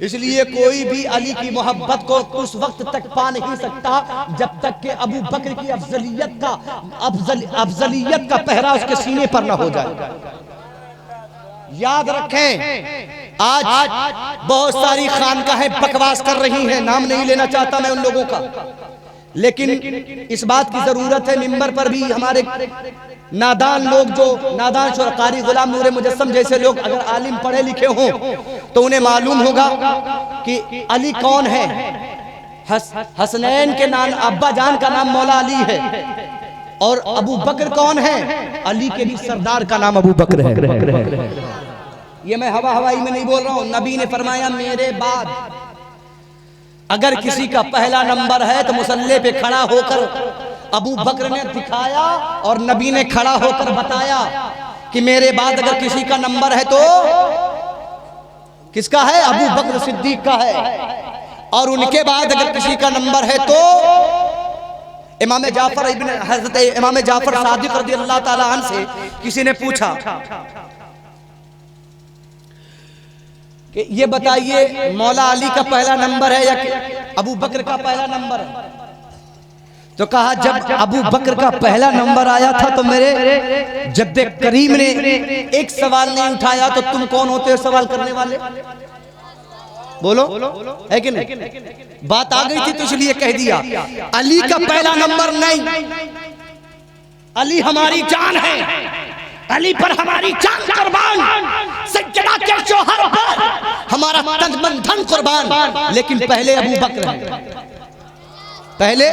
इसलिए कोई भी अली की मोहब्बत को उस वक्त तक पा नहीं सकता जब तक कि अबू बकर की अफजलियत का पहरा उसके सीने पर ना हो जाए। याद रखें आज बहुत सारी खानकाहें बकवास कर रही हैं, नाम नहीं लेना चाहता मैं उन लोगों का, लेकिन इस बात की जरूरत है मिंबर पर भी हमारे नादान लोग, जो नादान कारी गुलाम नूर मुजस्सम जैसे लोग अगर आलिम पढ़े लिखे हों तो उन्हें मालूम होगा कि अली कौन है। हसनैन के नाम अब्बा जान का नाम मौला अली है और अबू बकर कौन है? अली के भी सरदार का नाम अबू बकर है। ये मैं हवाई में नहीं बोल रहा हूं। नबी ने फरमाया मेरे बाद अगर किसी का पहला नंबर है तो मुसल्ले पे खड़ा होकर अबू बकर ने दिखाया और नबी ने खड़ा होकर बताया कि मेरे बाद अगर किसी का नंबर है तो किसका है? अबू बकर सिद्दीक का है। और उनके बाद अगर किसी का नंबर है तो इमाम जाफर इब्न हज़रत इमाम जाफर सादिक रज़ियल्लाहु ताला अन्हु से किसी ने पूछा कि ये बताइए मौला अली का पहला नंबर है या अबू बकर का पहला नंबर है? तो कहा जब अबू बकर का पहला नंबर आया था तो मेरे जद्दे करीम ने एक सवाल नहीं उठाया तो तुम कौन होते हो सवाल करने वाले? बोलो है कि नहीं? बात आ गई थी तो इसलिए कह दिया अली का पहला नंबर नहीं। अली हमारी जान है, अली पर हमारी जान कुर्बान, सज्जदा के शोहर पर हमारा तन मन धन कुर्बान। लेकिन पहले अबू बकर है, पहले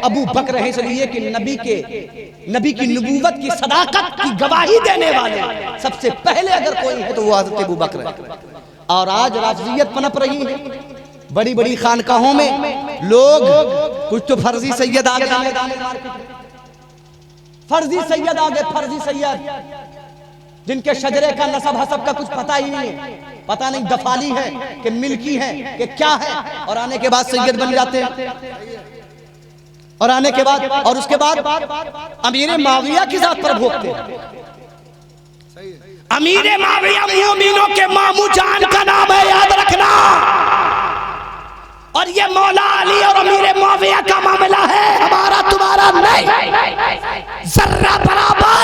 अबू बकर है। इसलिए कि नबी की नबूवत की सदाकत की गवाही देने वाले सबसे पहले अगर कोई है तो वो हज़रत अबू बकर है। और आज राजनीयत पनप रही है बड़ी बड़ी खानकाहों में। लोग कुछ तो फर्जी सैयद आ गए, फर्जी सैयद आ गए, फर्जी सैयद जिनके शजरे का नसब हसब का कुछ पता ही नहीं है, पता नहीं दफाली है कि मिल्की है कि क्या है, और आने के बाद सैयद बन जाते हैं। और आने के बाद और उसके बाद अमीर माविया की जात पर भोगते हैं। अमीर माविया मोमिनों के मामू जान का नाम है, याद रखना। और ये मौला अली और अमीर माविया का मामला है, हमारा तुम्हारा नहीं जर्रा बराबर।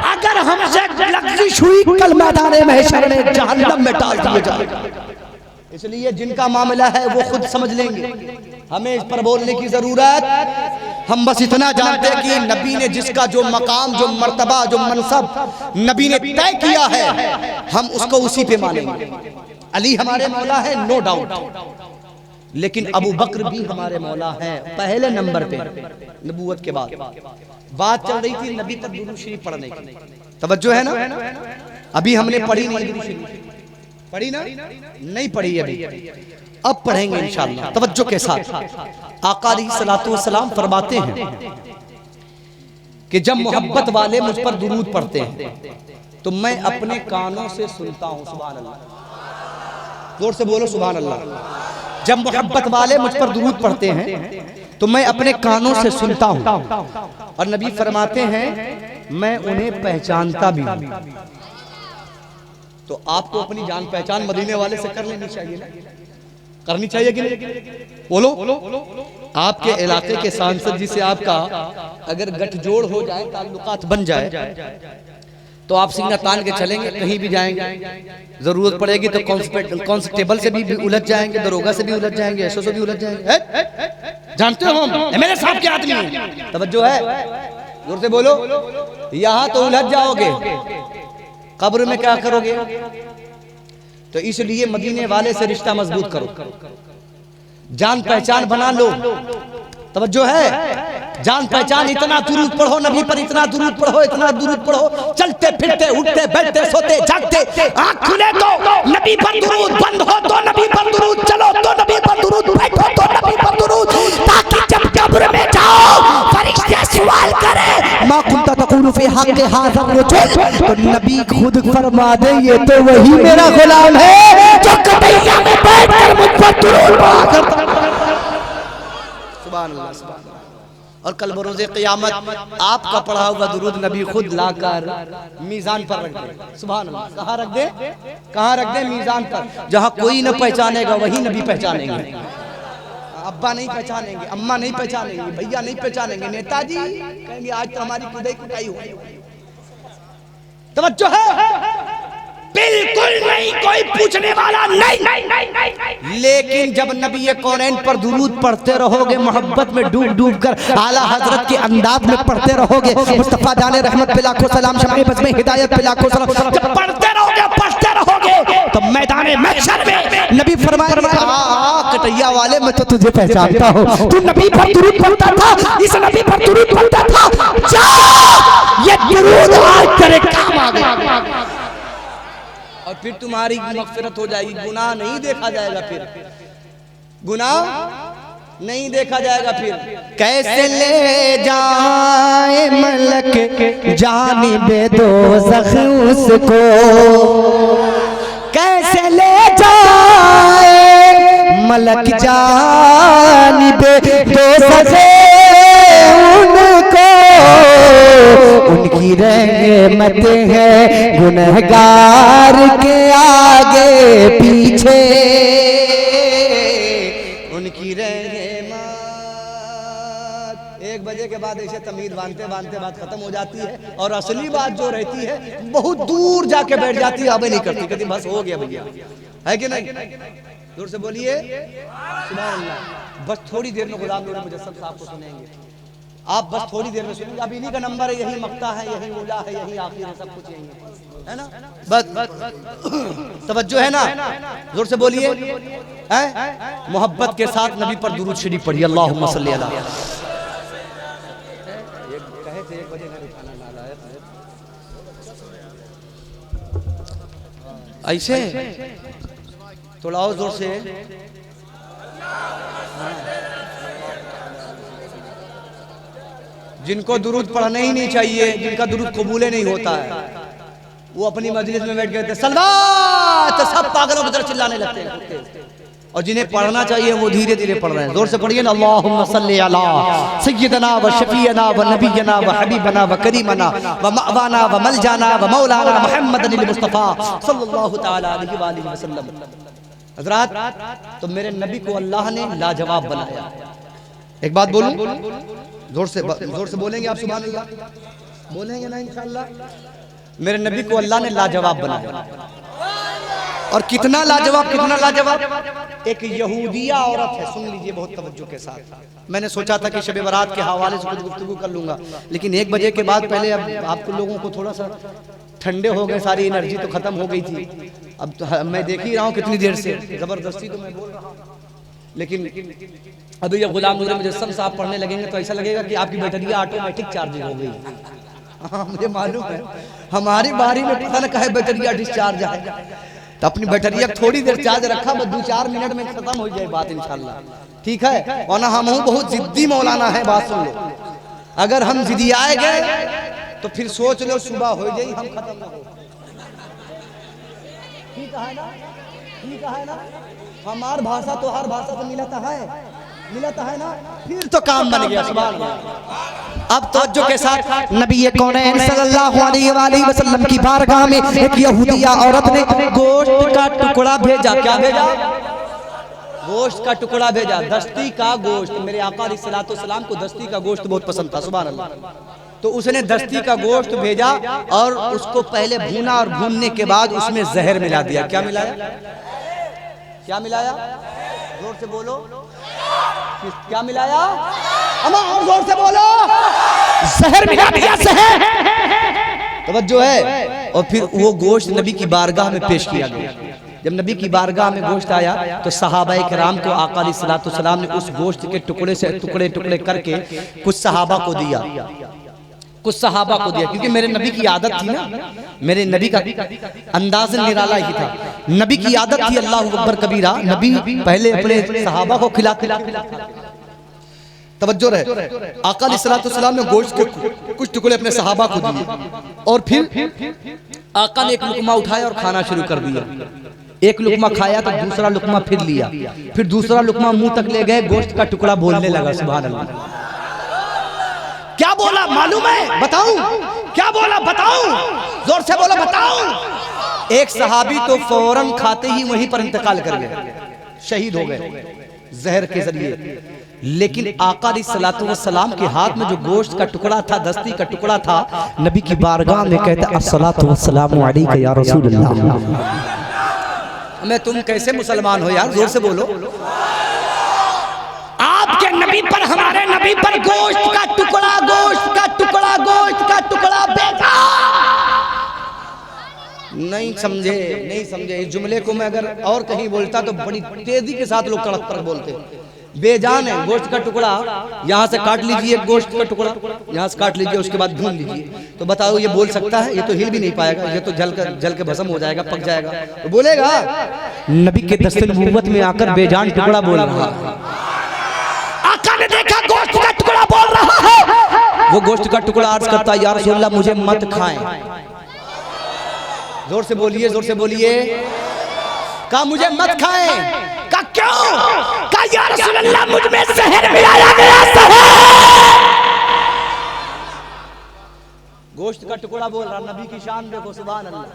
अगर हमसे लफ्ज़िश हुई कल मैदान महशर में जहन्नम में डाल दिया जाएगा। इसलिए जिनका मामला है वो खुद समझ लेंगे, हमें इस पर बोलने की जरूरत। हम बस इतना जानते हैं कि नबी ने जिसका जो मकाम, जो मर्तबा, जो मनसब नबी ने तय किया है हम उसको उसी पे मानेंगे। अली हमारे मौला है नो डाउट, लेकिन अबू बकर भी हमारे मौला है पहले नंबर पे नबूवत के बाद। बात चल रही थी नबी पर दुरूद शरीफ पढ़ने की, तवज्जो है ना? अभी हमने पढ़ी नहीं दुरूद शरीफ, पढ़ी ना? नहीं पढ़ी अभी, अब पढ़ेंगे इंशाअल्लाह तवज्जो के साथ। आका अलैहिस्सलातु वस्सलाम फरमाते हैं कि जब मोहब्बत वाले मुझ पर दुरूद पढ़ते हैं तो मैं अपने कानों से सुनता हूं। सुभान अल्लाह, जोर से बोलो सुभान अल्लाह। जब मोहब्बत वाले मुझ पर दुरूद पढ़ते हैं तो मैं अपने कानों से सुनता हूं और नबी फरमाते हैं मैं उन्हें पहचानता भी हूं। तो आपको अपनी जान पहचान मदीने वाले से कर लेनी चाहिए ना, करनी चाहिए कि नहीं? बोलो। आपके इलाके के सांसद जी से आपका अगर गठजोड़ हो जाए, ताल्लुकात बन जाए, तो आप सीना तान के चलेंगे, कहीं भी जाएंगे, जरूरत पड़ेगी तो कांस्टेबल से भी उलझ जाएंगे, दरोगा से भी उलझ जाएंगे, एसओ से भी उलझ जाएंगे। जानते हो हम एमएलए साहब के आदमी हैं। तवज्जो है, जोर से बोलो। यहां तो उलझ जाओगे, कब्र में क्या करोगे? तो इसलिए मदीने वाले से रिश्ता मजबूत करो, जान पहचान बना लो। तवज्जो है, जान पहचान। इतना दुरूद पढ़ो नबी पर, इतना दुरूद पढ़ो, इतना दुरूद पढ़ो, चलते फिरते उठते बैठते सोते जागते, आंख खुले तो नबी पर दुरूद, बंद हो तो नबी पर दुरूद, चलो तो नबी पर दुरूद, बैठो तो नबी पर दुरूद, ताकि जब कब्र में जाओ फरिश्ते सवाल करें मा कुंता तक़ूलु फी हक़्क़ि हाज़ा रजुल, तो नबी खुद फरमा दे ये तो वही मेरा गुलाम है जो कबैया में बैठकर मुझ पर दुरूद पढ़ा करता। सुभान अल्लाह, सुभान अल्लाह। और कल बरोज़े क़यामत आपका पढ़ा हुआ दुरूद नबी खुद लाकर मीज़ान पर रख दे। सुभान अल्लाह। कहाँ रख दे? कहाँ रख दे? मीज़ान पर। जहाँ कोई न पहचानेगा वही नबी पहचानेंगे। अब्बा नहीं पहचानेंगे, अम्मा नहीं पहचानेंगे, भैया नहीं पहचानेंगे, नेताजी कहेंगे आज तो हमारी खुदाई कुटाई हुई। तवज्जो है, बिल्कुल नहीं, कोई पूछने वाला नहीं। लेकिन जब नबी कौनैन पर दुरूद पढ़ते रहोगे, मोहब्बत में डूब डूब कर आला हजरत के अंदाज में पढ़ते रहोगे, मुस्तफा जाने रहमत पे लाखों सलाम, शम्ए बज़्म हिदायत पे लाखों सलाम, जब पढ़ते रहोगे तो मैदान महशर में नबी फरमाया कटैया वाले मैं तो तुझे पहचानता हूँ, तू नबी पर दुरूद पढ़ता था, इस नबी पर दुरूद पढ़ता था, जा ये दुरूद आज तेरे काम आ गया और फिर तुम्हारी मग़फ़िरत हो जाएगी। गुनाह नहीं देखा जाएगा, फिर गुनाह नहीं देखा जाएगा। फिर कैसे ले जाए मलक जानिबे दोज़ख उसको, कैसे ले जाए मलक जानिबे दोज़ख उनको, उनकी रहमत है गुनहगार के आगे पीछे, उनकी रहमत। 1 बजे के बाद ऐसे तमीज़ बांधते बांधते बात खत्म हो जाती है, और असली बात जो रहती है बहुत दूर जाके बैठ जाती है, अब नहीं करती, कहती बस हो गया भैया, है कि नहीं? दूर से बोलिए सुभान अल्लाह। बस थोड़ी देर में गुलाम नूर मुजस्सम साहब को सुनेंगे, आप बस थोड़ी देर में सुनिए। अब इन्हीं का नंबर है, यही मक्ता है, यही उला है, यही आखिर है, सब कुछ यही है ना। बस तवज्जो है ना, जोर से बोलिए। मोहब्बत के साथ नबी पर दुरूद शरीफ पढ़िए, अल्लाहुम्मा सल्ली अला। ऐसे थोड़ा और जोर से। जिनको दुरूद पढ़ना ही नहीं चाहिए, जिनका दुरूद कबूले नहीं होता है, वो अपनी मजलिस में बैठ गए थे सलवात, तो सब पागलों की तरह चिल्लाने लगते हैं। और जिन्हें पढ़ना चाहिए वो धीरे धीरे पढ़ रहे हैं। जोर से पढ़िए ना, अल्लाहुम्मा सल्ली अला सय्यदना व शफीअना व नबियना व हबीबना व करीमना व मअवाना व मलजाना व मौलाना मुहम्मदनिल मुस्तफा सल्लल्लाहु तआला अलैहि वसल्लम। हज़रात, तो मेरे नबी को अल्लाह ने लाजवाब बनाया। एक बात बोलूं, जोर से बोलेंगे आप सुभान अल्लाह? बोलेंगे ना इंशाअल्लाह? मेरे नबी को अल्लाह ने लाजवाब बनाया। और कितना लाजवाब, कितना लाजवाब। एक यहूदिया औरत है, सुन लीजिए बहुत तवज्जो के साथ। मैंने सोचा था कि शब बारात के हवाले से कुछ गुफ्तगू कर लूंगा, लेकिन 1 बजे के बाद पहले अब आपको लोगों को थोड़ा सा ठंडे हो गए, सारी एनर्जी तो खत्म हो गई थी। अब तो मैं देख ही रहा हूँ कितनी देर से जबरदस्ती तो मैं बोल रहा हूँ, लेकिन अभी जब गुलाम नूर मुजस्सम साहब पढ़ने लगेंगे तो ऐसा लगेगा कि आपकी बैटरी ऑटोमेटिक चार्जिंग हो गई। हाँ मुझे मालूम है, हमारी बारी में पता न कहे बैटरिया डिस्चार्ज है, तो अपनी बैटरिया थोड़ी देर चार्ज रखा, बस 2-4 मिनट में खत्म हो जाए बात इंशाल्लाह, ठीक है। वरना हम बहुत जिद्दी मौलाना है, बात सुन लो। अगर हम जिद्दी आए गए तो फिर सोच लो सुबह हो जाए हम खत्म ना हो। ठीक है ना, ठीक है ना। हमार भाषा तो हर भाषा से मिलता है ना, फिर तो काम बन गया। सुभान अल्लाह। अब तवज्जो के साथ नबी कौनैन सल्लल्लाहु अलैहि वसल्लम की बारगाह में एक यहूदिया औरत ने गोश्त का टुकड़ा भेजा। क्या भेजा? गोश्त का टुकड़ा भेजा, दस्ती का गोश्त। मेरे आका अलैहिस्सलाम को दस्ती का गोश्त बहुत पसंद था, सुभान अल्लाह। तो उसने दस्ती का गोश्त भेजा और उसको पहले भूना और भूनने के बाद उसमें जहर मिला दिया। क्या मिलाया? क्या मिलाया? जोर से बोलो, क्या मिलाया? अम्मा और जोर से बोलो। जहर मिला दिया, जहर। तवज्जो है। और फिर वो गोश्त नबी की बारगाह में पेश किया गया। जब नबी की बारगाह में गोश्त आया तो सहाबाए किराम को आका अलैहिस्सलाम ने उस गोश्त के टुकड़े से टुकड़े टुकड़े करके कुछ सहाबा को दिया, कुछ सहाबा को दिया, क्योंकि मेरे नबी की आदत थी ना, मेरे नबी का अंदाज निराला ही था। नबी की आदत थी अल्लाहु अकबर कबीरा, नबी पहले अपने सहाबा को खिलाते। तवज्जो रहे, आका अलैहिस्सलाम ने गोश्त के कुछ टुकड़े अपने सहाबा को दिए और फिर आका ने एक लुकमा उठाया और खाना शुरू कर दिया। एक लुकमा खाया तो दूसरा लुकमा फिर लिया, फिर दूसरा लुकमा मुंह तक ले गए, गोश्त का टुकड़ा बोलने लगा, सुभान अल्लाह। क्या बोला मालूम है? बताऊं? क्या बोला बताऊं? जोर से बोलो, बताऊं? एक सहाबी तो फौरन खाते ही वहीं पर इंतकाल कर गए, शहीद हो गए जहर के जरिए। लेकिन आका अलैहिस्सलाम के हाथ में जो गोश्त का टुकड़ा था, दस्ती का टुकड़ा था, नबी की बारगाह में कहते अस्सलातु वस्सलामु अलैका या रसूल अल्लाह। मैं तुम कैसे मुसलमान हो यार? जोर से बोलो। आपके नबी पर, हमारे नबी पर गोश्त का टुकड़ा, गोश्त का टुकड़ा, गोश्त का टुकड़ा बेटा। नहीं समझे, नहीं समझे। इस जुमले को मैं अगर और कहीं बोलता तो बड़ी तेजी के साथ लोग तड़प कर बोलते। बेजान है गोश्त का टुकड़ा। यहाँ से काट लीजिए गोश्त का टुकड़ा, यहाँ से काट लीजिए, उसके बाद भून लीजिए, तो बताओ ये बोल सकता है? ये तो हिल भी नहीं पाएगा, ये तो जल के भस्म हो जाएगा, पक जाएगा, तो बोलेगा? नबी के दस्ते नबूवत में आकर बेजान टुकड़ा बोल रहा है। आका ने देखा गोश्त का टुकड़ा बोल रहा है, वो गोश्त का टुकड़ा अर्ज करता है, या रसूलल्लाह मुझे मत खाएं। जोर से बोलिए, जोर से बोलिए। कहा मुझे मत खाएं। का क्यों? का या रसूल अल्लाह मुझ में जहर मिलाया गया, जहर। गोश्त का टुकड़ा बोल रहा, नबी की शान देखो, सुभान अल्लाह।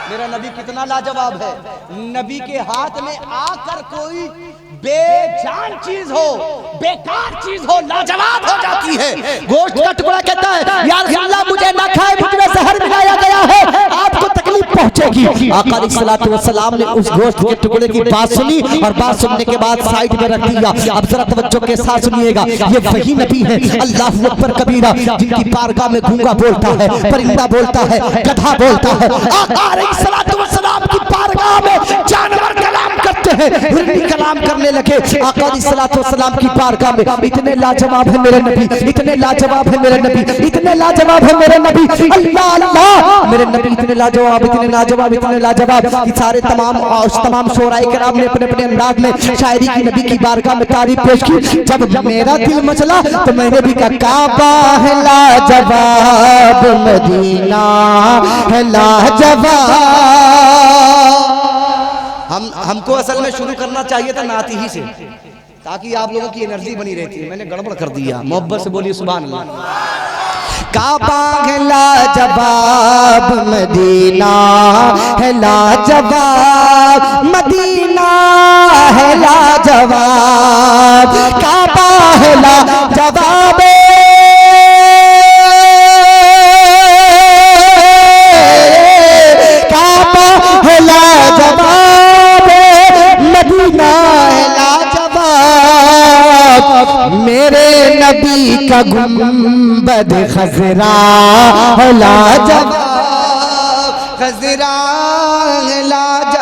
मेरा नबी कितना लाजवाब है। नबी के हाथ में आकर कोई बेजान चीज हो, बेकार चीज हो, लाजवाब हो जाती है। गोश्त का टुकड़ा कहता है या रसूलल्लाह मुझे ना खाए, मुझ में जहर मिलाया गया है, आपको तकलीफ पहुंचेगी। आका अलैहिस्सलाम ने उस गोश्त के टुकड़े की बात सुनी और बात सुनने के बाद साइड में रख दिया। अब जरा तवज्जो के साथ सुनिएगा, ये वही नबी है अल्लाहु अकबर कबीरा जिनकी बारगाह में गूंगा बोलता है, परिंदा बोलता है, गधा बोलता है। आका अलैहिस्सलाम की बारगाह में जानवर कलाम करते हैं, हिरनी कलाम करने लगे। आका अलैहिस्सलाम की बारगाह में इतने लाजवाब है मेरे नबी, इतने लाजवाब है मेरे नबी, इतने लाजवाब है मेरे नबी। अल्लाह अल्लाह, मेरे नबी इतने लाजवाब, इतने लाजवाब, इतने लाजवाब कि सारे तमाम शोराए किराम ने अपने अपने अंदाज में शायरी की नबी की बारगाह में तारीफ पेश की। जब मेरा दिल मचला तो मैंने भी कहा काबा है लाजवाब, मदीना है लाजवाब। हमको असल में शुरू करना चाहिए था नाती ही से, ताकि आप लोगों की एनर्जी बनी रहती है। मैंने गड़बड़ कर दिया। मोहब्बत से बोलिए सुभान अल्लाह। काबा है लाजवाब, मदीना है लाजवाब, मदीना है लाजवाब, काबा है लाजवाब, काबा है लाजवाब, मदीना है लाजवाब। मेरे नबी का गुंबद खजरा है लाजवाब, खजरा है लाजवाब।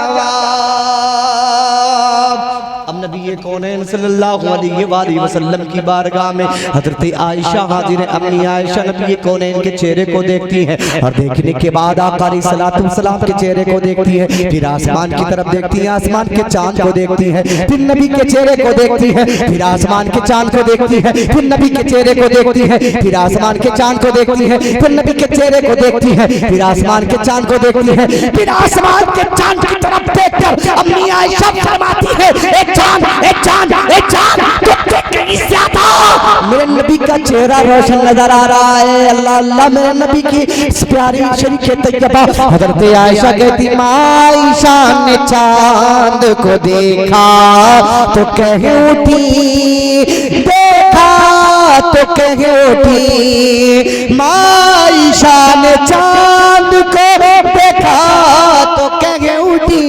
अब नबी कौनैन सल्लल्लाहु अलैहि वसल्लम की बारगाह में हजरत आयशा हाजिर अम्मी आयशा नबी कौनैन के चेहरे को देखती हैं और देखने के बाद आका अलैहिस्सलाम के चेहरे को देखती है, फिर आसमान की तरफ देखती है, आसमान के चांद को देखती है, फिर नबी के चेहरे को देखती है, फिर आसमान के चांद को देखती है, फिर नबी के चेहरे को देखती है, फिर आसमान के चांद को देखती है, फिर नबी के चेहरे को देखती है, फिर आसमान के चांद को देखती है, फिर आसमान के चांद की तरफ देखकर अम्मी आयशा फरमाती है, एक चांद, एक चांद, एक चांद, तो देख के इससे आता। मेरे नबी का चेहरा रोशन नजर आ रहा है। अल्लाह अल्लाह मेरे नबी की इस प्यारी शरीफ तैयबा हजरत आयशा कहती आयशा ने चांद को देखा तो कह उठी, देखा तो कह उठी, आयशा ने चांद को देखा तो कह उठी,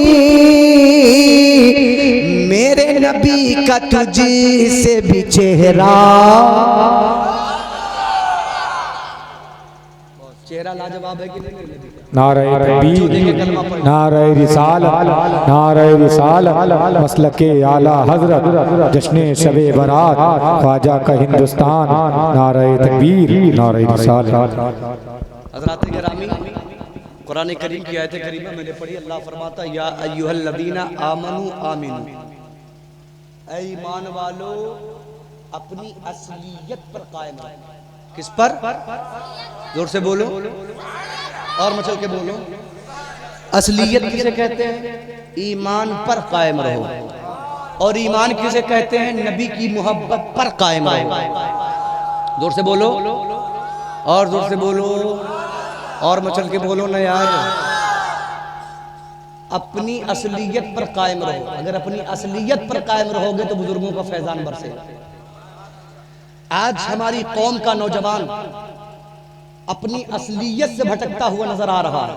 मेरे नबी का तुझी से भी चेहरा लाजवाब है कि नहीं? नारे तकबीर, नारे रिसालत, नारे रिसालत, मसलके आला हजरत, जश्ने शबे बारात, ख्वाजा का हिंदुस्तान, नारे तकबीर, नारे रिसालत। हज़रात गिरामी, कुरान करीम की आयत करीमा मैंने पढ़ी। अल्लाह फरमाता या अय्युहल्लज़ीना आमनू आमिनू, ऐ ईमान वालो अपनी असलियत पर कायम रहो। किस पर? जोर से बोलो और मचल के बोलो। असलियत किसे कहते हैं? ईमान पर कायम रहो। और ईमान किसे कहते हैं? नबी की मोहब्बत पर कायम रहो। जोर से बोलो और जोर से बोलो और मचल के बोलो ना यार। अपनी असलियत पर कायम रहो। अगर अपनी असलियत पर कायम रहोगे तो बुजुर्गों का फैजान बरसेगा। आज हमारी कौम का नौजवान अपनी असलियत से भटकता हुआ नजर आ रहा है,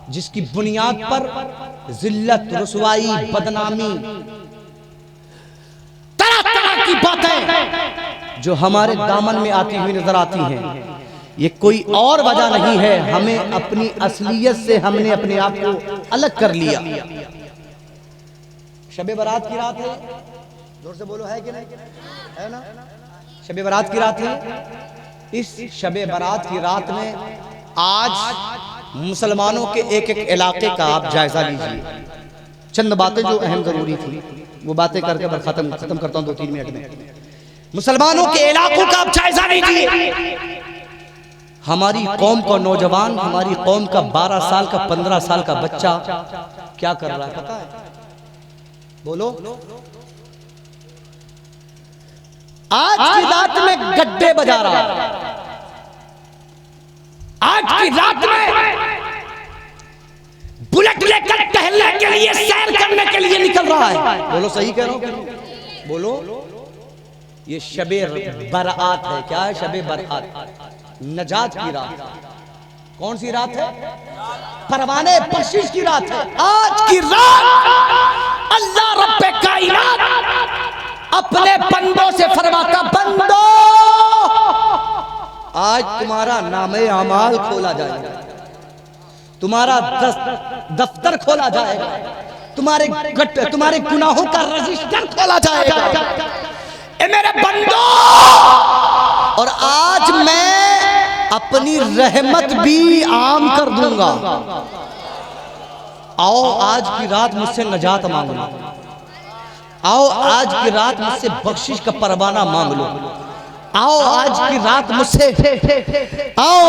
जिसकी बुनियाद पर जिल्लत, रुसवाई, बदनामी, तरह तरह की बातें जो हमारे दामन में आती हुई नजर आती हैं, ये कोई और वजह नहीं है, हमें अपनी असलियत से हमने अपने आप को अलग कर लिया। शबे बारात की रात है, जोर से बोलो, है कि नहीं? है ना? शबे बारात की रात है। इस शबे बारात की रात में आज मुसलमानों के एक एक इलाके का आप जायजा लीजिए। चंद बातें जो अहम जरूरी थी वो बातें करके मैं खत्म करता हूं 2-3 मिनट में। मुसलमानों के इलाकों का आप जायजा लीजिए। हमारी कौम का नौजवान, हमारी कौम का 12 साल का 15 साल का बच्चा क्या कर रहा है पता है? बोलो। आज की रात में गड्ढे बजा रहा है। आज की रात में बुलेट लेकर टहलने के लिए, सैर करने के लिए निकल रहा है। बोलो, सही कह रहा हूं? बोलो। ये शबे बरात है। क्या है? शबे बरात, नजात की रात। कौन सी रात है? परवाने बख्शिश की रात है। आज की रात अल्लाह रब्बे कायनात अपने बंदों से फरमाता, बंदो आज तुम्हारा नामे अमाल खोला जाएगा, तुम्हारा दफ्तर खोला जाएगा, तुम्हारे गुनाहों का रजिस्टर खोला जाएगा। ए मेरे बंदो, और आज मैं अपनी रहमत भी आम कर दूंगा। आओ आज की रात मुझसे नजात मांग लो। आओ आज की रात मुझसे बख्शिश का परवाना मांग लो। आओ आज की रात मुझसे, आओ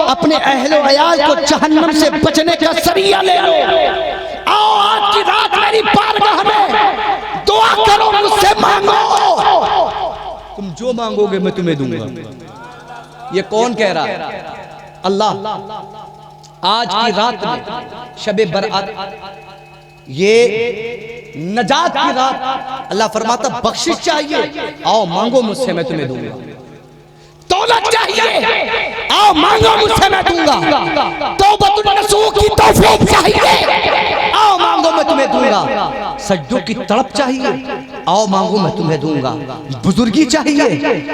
अपने अहलो अयाल को जहन्नम से बचने का सरिया ले लो। आओ आज की रात मेरी बारगाह में दुआ करो, मुझसे मांगो। तुम जो मांगोगे मैं तुम्हें दूंगा। ये कौन कह रहा है? अल्लाह। आज की रात में शबे बरात, ये नजात की रात, अल्लाह फरमाता बख्शिश चाहिए, आओ मांगो मुझसे मैं तुम्हें दूंगा। दौलत चाहिए, आओ मांगो मुझसे मैं दूंगा। तौबतुन नसूह की तौफीक चाहिए, आओ मांगो मैं तुम्हें दूंगा। सज्जों की तड़प चाहिए, आओ मांगो मैं तुम्हें दूंगा। बुजुर्गी चाहिए,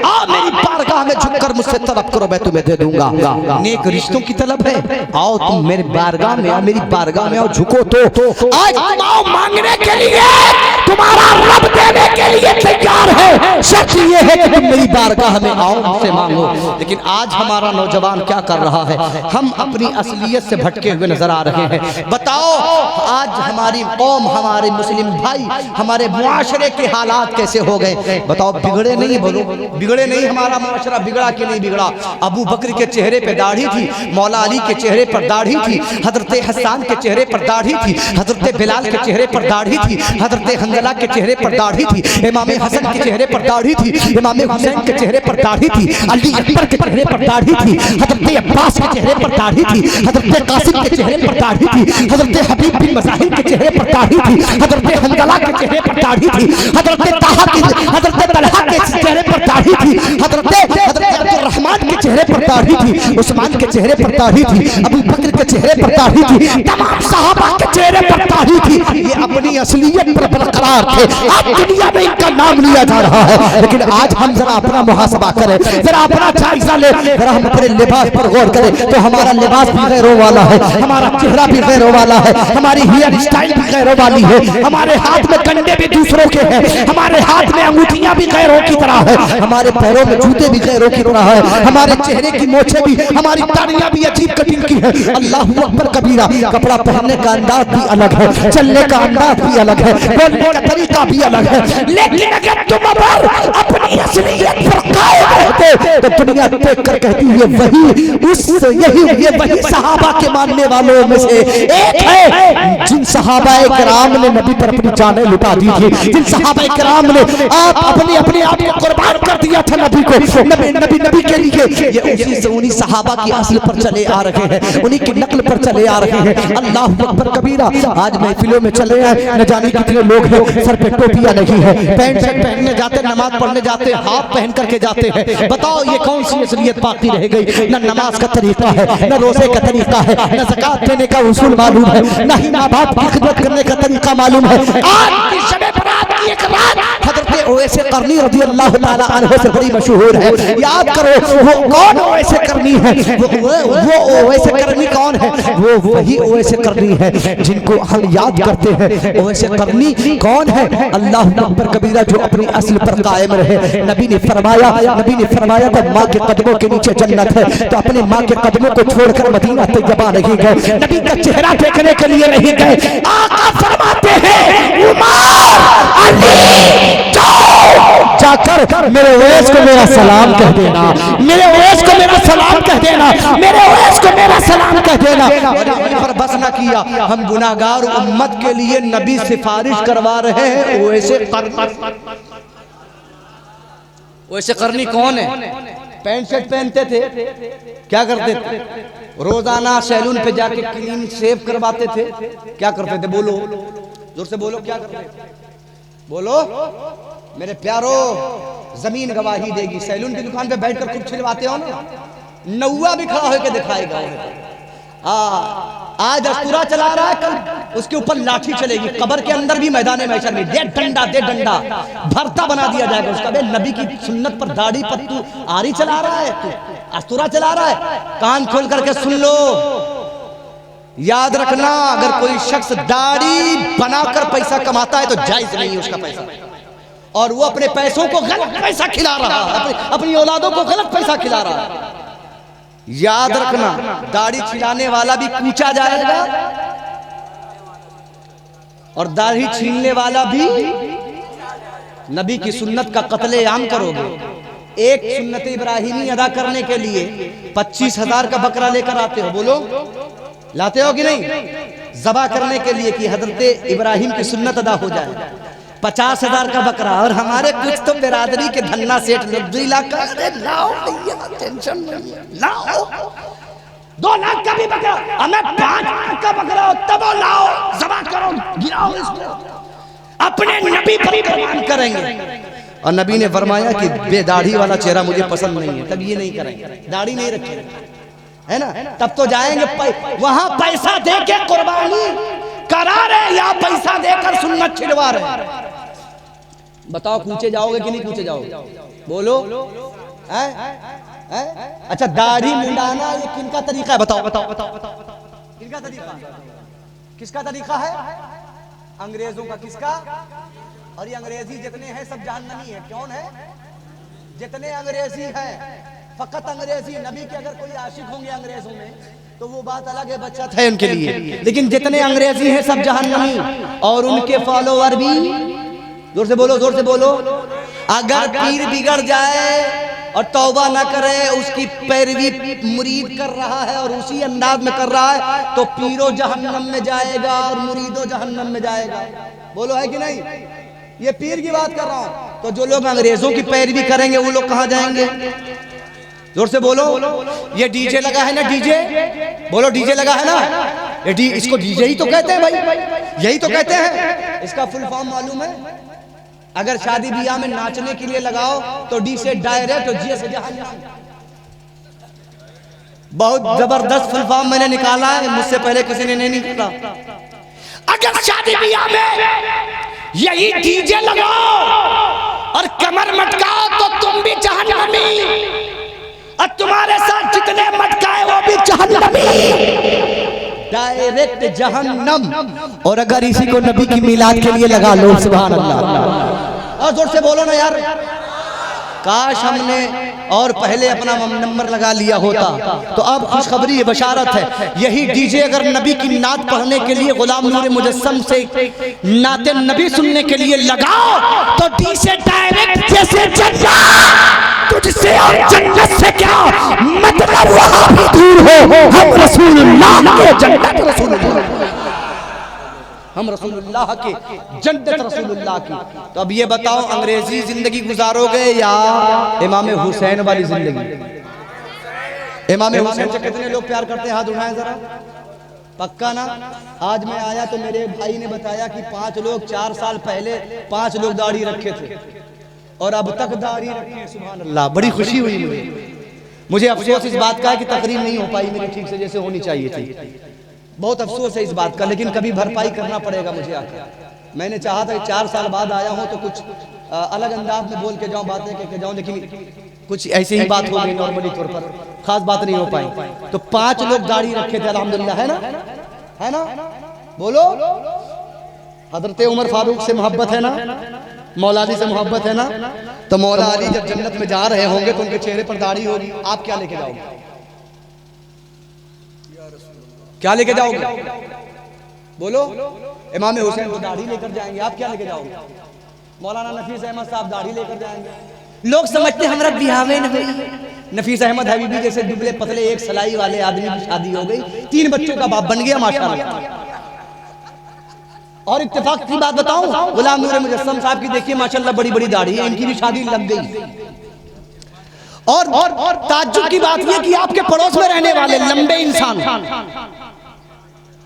आओ मेरी बारगाह में झुककर मुझसे तलब करो, मैं तुम्हें दे दूंगा। नेक रिश्तों की तलब है, आओ तुम मेरे बारगाह में आओ, मेरी बारगाह में आओ, झुको तो आज तुम आओ मांगने के लिए, तुम्हारा रब देने के लिए तैयार है। शर्त ये है कि तुम मेरी बारगाह में आओ, मुझसे मांगो। लेकिन आज हमारा नौजवान क्या कर रहा है? हम अपनी असलियत से भटके हुए नजर आ रहे हैं। बताओ आज हमारी कौम, हमारे मुस्लिम भाई, हमारे मुआशरे के हालात कैसे हो गए? बताओ बिगड़े नहीं? बोलो बिगड़े नहीं? हमारा मुआशरा बिगड़ा कि नहीं बिगड़ा? अबू बकर के चेहरे पे दाढ़ी थी, मौला अली के चेहरे पर दाढ़ी थी, हजरत हसन के चेहरे पर दाढ़ी थी, हजरत बिलाल के चेहरे पर दाढ़ी थी, हजरत हंजला के चेहरे पर दाढ़ी थी, इमाम हसन के चेहरे पर दाढ़ी थी, इमाम हुसैन के चेहरे पर दाढ़ी थी, अली अकबर के चेहरे पर दाढ़ी थी, हजरत अब्बास के चेहरे पर दाढ़ी थी, हजरत कासिम के चेहरे पर दाढ़ी थी, हजरत हबीब बिन मज़ाहिर के चेहरे पर दाढ़ी थी, हजरत हंज़ला के चेहरे पर दाढ़ी थी, हजरत तलहा के चेहरे पर दाढ़ी थी, हजरत अब्दुल रहमान के चेहरे पर दाढ़ी थी, उस्मान के चेहरे पर दाढ़ी थी, अबू बकर के चेहरे पर दाढ़ी थी, तमाम सहाबा के चेहरे पर दाढ़ी थी। ये अपनी असलियत पर बरकरार थे। आज दुनिया में इनका नाम लिया जा रहा है, लेकिन आज हम जरा अपना मुहासबा करें, जरा अपना जायजा ले, जरा हम अपने लिबास पर गौर करें तो हमारा लिबास भी गैरों वाला है, हमारा चेहरा भी गैरों वाला है, हमारी हेयर स्टाइल भी गैरों वाली है, हमारे हाथ में कंडे भी दूसरों के हैं, हमारे हाथ में अंगूठियां भी गैरों की तरह है, हमारे पैरों में जूते भी गैरों की तरह है, हमारे चेहरे की मोछें भी, हमारी दाढ़ियां भी अजीब कटिंग की है। अल्लाहू अकबर कबीरा। कपड़ा पहनने का अंदाज भी अलग है, चलने का अंदाज भी अलग है, बोलने का तरीका भी अलग है, लेकिन अगर तुम अपनी असलियत पर कायम रहते तो दुनिया देख कर कहती है ये वही सहाबा के मानने वालों में से एक है जिन सहाबाए किराम ने नबी पर अपनी जानें लुटा दी थी, जिन सहाबाए किराम ने अपने आप को कुर्बान कर दिया था नबी को, नबी के लिए। ये उन्हीं सहाबा की असल पर चले आ रहे हैं, उन्हीं की नकल पर चले आ रहे हैं। अल्लाहू अकबर कबीरा। आज महफिलों में चले आए, न जाने कितने लोग हैं सर पे टोपियां नहीं है, पैंट शर्ट पहनने जाते, नमाज पढ़ने जाते, हाफ पहन करके जाते हैं। बताओ ये कौन सी असलियत बाकी रह गई? न नमाज का तरीका है, न रोजे का तरीका है, न ज़कात देने का उसूल मालूम है, न ही माँ बाप की खिदमत करने का तरीका मालूम है। आज की शब बरात की एक रात हज़रत ओवैसे करनी रज़ी अल्लाह ताला अन्हु से बड़ी मशहूर है। याद करो वो कौन ओवैसे करनी है, वो ओवैसे करनी कौन है? वो वही ओवैसे करनी है जिनको हम याद करते हैं। ओवैसे करनी कौन है? अल्लाह अकबर कबीरा, जो अपनी असल पर कायम रहे। नबी ने फरमाया तो माँ के कदमों के नीचे जन्नत है, तो अपने माँ के कदमों को छोड़कर मदीना तैयबा नहीं गए, नबी का चेहरा देखने के लिए नहीं गए। आका फरमाते हैं उमर अली जाकर मेरे ओवैस को मेरा सलाम कह देना, मेरे ओवैस को मेरा सलाम कह देना, मेरे ओवैस को मेरा सलाम कह देना। और बस ना किया, हम गुनाहगार उम्मत के लिए नबी सिफारिश करवा रहे हैं। वैसे करनी कौन है? पैंट शर्ट पहनते थे, क्या करते थे? रोजाना सैलून पे जाके क्लीन शेव करवाते थे। क्या करते थे? बोलो जोर से बोलो, क्या करते थे? बोलो मेरे प्यारो, जमीन गवाही देगी। सैलून की दुकान पे बैठकर खूब छिलवाते हो ना, नौवा भी खड़ा होकर दिखाएगा। आज अस्तूरा चला रहा है, कल उसके ऊपर लाठी चलेगी। कब्र के अंदर भी मैदान महशर में दे डंडा भरता बना दिया जाएगा उसका। बे नबी की सुन्नत पर दाढ़ी पर तू आरी चला रहा है, तू अस्तूरा चला रहा है। कान खोल करके सुन लो, याद रखना, अगर कोई शख्स दाढ़ी बनाकर पैसा कमाता है तो जायज नहीं है उसका पैसा, और वो अपने पैसों को गलत पैसा खिला रहा है, अपनी औलादों को गलत पैसा खिला रहा है। याद रखना, दाढ़ी खिलाने वाला भी पूछा जाएगा और दाढ़ी छीनने वाला भी। नबी की सुन्नत का कत्ले आम करोगे। एक सुन्नत इब्राहिमी अदा करने के लिए 25,000 का बकरा लेकर आते हो, बोलो लाते हो कि नहीं? ज़बा करने के लिए कि हजरत इब्राहिम की सुन्नत अदा हो जाए। 50,000 का बकरा। और हमारे कुछ तो बिरादरी के धन्ना सेठ लोग 2 लाख का, अरे लाओ भैया, टेंशन नहीं है, लाओ 2 लाख का भी बकरा, हमें 5 लाख का बकरा हो तब लाओ, ज़बा करो, गिराओ इसको, अपने नबी पर कुर्बान करेंगे। और नबी ने फरमाया कि बेदाढ़ी वाला चेहरा मुझे पसंद नहीं है, तब ये नहीं करेंगे, दाढ़ी नहीं रखेंगे, है ना? तब तो जाएंगे वहां पैसा दे के कुर्बानी करा रहे या पैसा देकर सुन्नत छिलवा रहे? बताओ, कूचे जाओगे कि नहीं कूचे जाओगे? बोलो है? अच्छा, दाढ़ी मुंडाना ये किनका तरीका है? बताओ किनका तरीका? किसका तरीका है? अंग्रेजों का। किसका? और ये अंग्रेजी जितने हैं सब जहन्नमी है। कौन है? जितने अंग्रेजी हैं, फकत अंग्रेजी। नबी के अगर कोई आशिक होंगे अंग्रेजों में तो वो बात अलग है, बच्चा था उनके लिए, लेकिन जितने अंग्रेजी हैं सब जहन्नमी। और उनके फॉलोअर भी, जोर से बोलो, जोर से बोलो, अगर पीर बिगड़ जाए और तौबा ना करे, उसकी पैरवी मुरीद कर रहा है और उसी अंदाज में कर रहा है, तो पीरो जहन्नम में जाएगा और मुरीदो जहन्नम में जाएगा। बोलो है कि नहीं? ये पीर की बात कर रहा हूं। तो जो लोग अंग्रेजों की पैरवी करेंगे वो लोग कहाँ जाएंगे? जोर से बोलो। ये डीजे लगा है ना, डीजे बोलो, डीजे लगा है ना, ये इसको डीजे ही तो कहते हैं भाई, यही तो कहते हैं। इसका फुल फॉर्म मालूम है? अगर शादी ब्याह में नाचने के लिए लगाओ तो डी से डायरेक्ट, जी से जहान्नम। बहुत जबरदस्त फुल फॉर्म मैंने निकाला है, मुझसे पहले किसी ने नहीं निकाला। अगर शादी ब्याह में यही डीजे लगाओ और कमर मटकाओ तो तुम भी जहन्नमी, और तुम्हारे साथ जितने मटकाए वो भी जहन्नमी, डायरेक्ट जहन्नम। और अगर इसी को नबी की मिलाद के लिए लगा लो, सुभान अल्लाह। और जोर से बोलो ना यार, काश हमने और पहले अपना नंबर लगा लिया होता। तो अब खुशखबरी बशारत है, यही डीजे अगर नबी की नात पढ़ने के लिए, गुलाम नूर मुजस्सम से नाते नबी सुनने के लिए लगाओ तो डी से डायरेक्ट जैसे जन्नत, तुझसे और जन्नत से क्या मतलब, वहाँ भी दूर हो, हम रसूलुल्लाह के जन्नत, रसूलुल्लाह हम रसूलुल्लाह के जन्नत, रसूलुल्लाह की। तो अब ये बताओ, अंग्रेजी जिंदगी गुजारोगे या इमाम हुसैन वाली जिंदगी? इमाम हुसैन से कितने लोग प्यार करते हैं? हाथ उठाएं जरा, पक्का ना? आज मैं आया तो मेरे भाई ने बताया कि 5 लोग 4 साल पहले 5 लोग दाढ़ी रखे थे और अब तक दाढ़ी रखे हैं। सुभान अल्लाह, बड़ी खुशी हुई मुझे अफसोस इस बात का है कि तकरीर नहीं हो पाई मेरी ठीक से जैसे होनी चाहिए थी। बहुत अफसोस है इस बात का, लेकिन कभी भरपाई करना पड़ेगा मुझे आकर। मैंने चाहा था 4 साल बाद आया हूँ तो कुछ अलग अंदाज में बोल के जाऊँ, बातें कह के जाऊँ, लेकिन कुछ ऐसी ही बात हो गई नॉर्मली तौर पर, खास बात नहीं हो पाई। तो 5 लोग दाढ़ी रखे थे अल्हम्दुलिल्लाह, है ना, है ना? बोलो, हजरत उमर फारूक से मोहब्बत है ना, मौला अली से मोहब्बत है ना? तो मौला अली जब जन्नत में जा रहे होंगे तो उनके चेहरे पर दाढ़ी होगी, आप क्या लेके जाओगे? क्या लेके जाओगे? बोलो। इमाम हुसैन तो दाढ़ी लेकर जाएंगे, आप क्या लेके जाओगे? मौलाना नफीस अहमद साहब दाढ़ी लेकर जाएंगे। लोग समझते हैं हमारा बिहार में नहीं। नफीस अहमद हबीबी जैसे दुबले पतले एक सलाई वाले आदमी की शादी हो गई, 3 बच्चों का बाप बन गया माशाल्लाह। और इत्तेफाक की बात बताऊं, गुलाम नूर मुजस्सम साहब की देखिए माशाल्लाह बड़ी बड़ी दाढ़ी है, इनकी भी शादी लग गई। और ताज्जुब की बात यह कि आपके पड़ोस में रहने वाले लंबे इंसान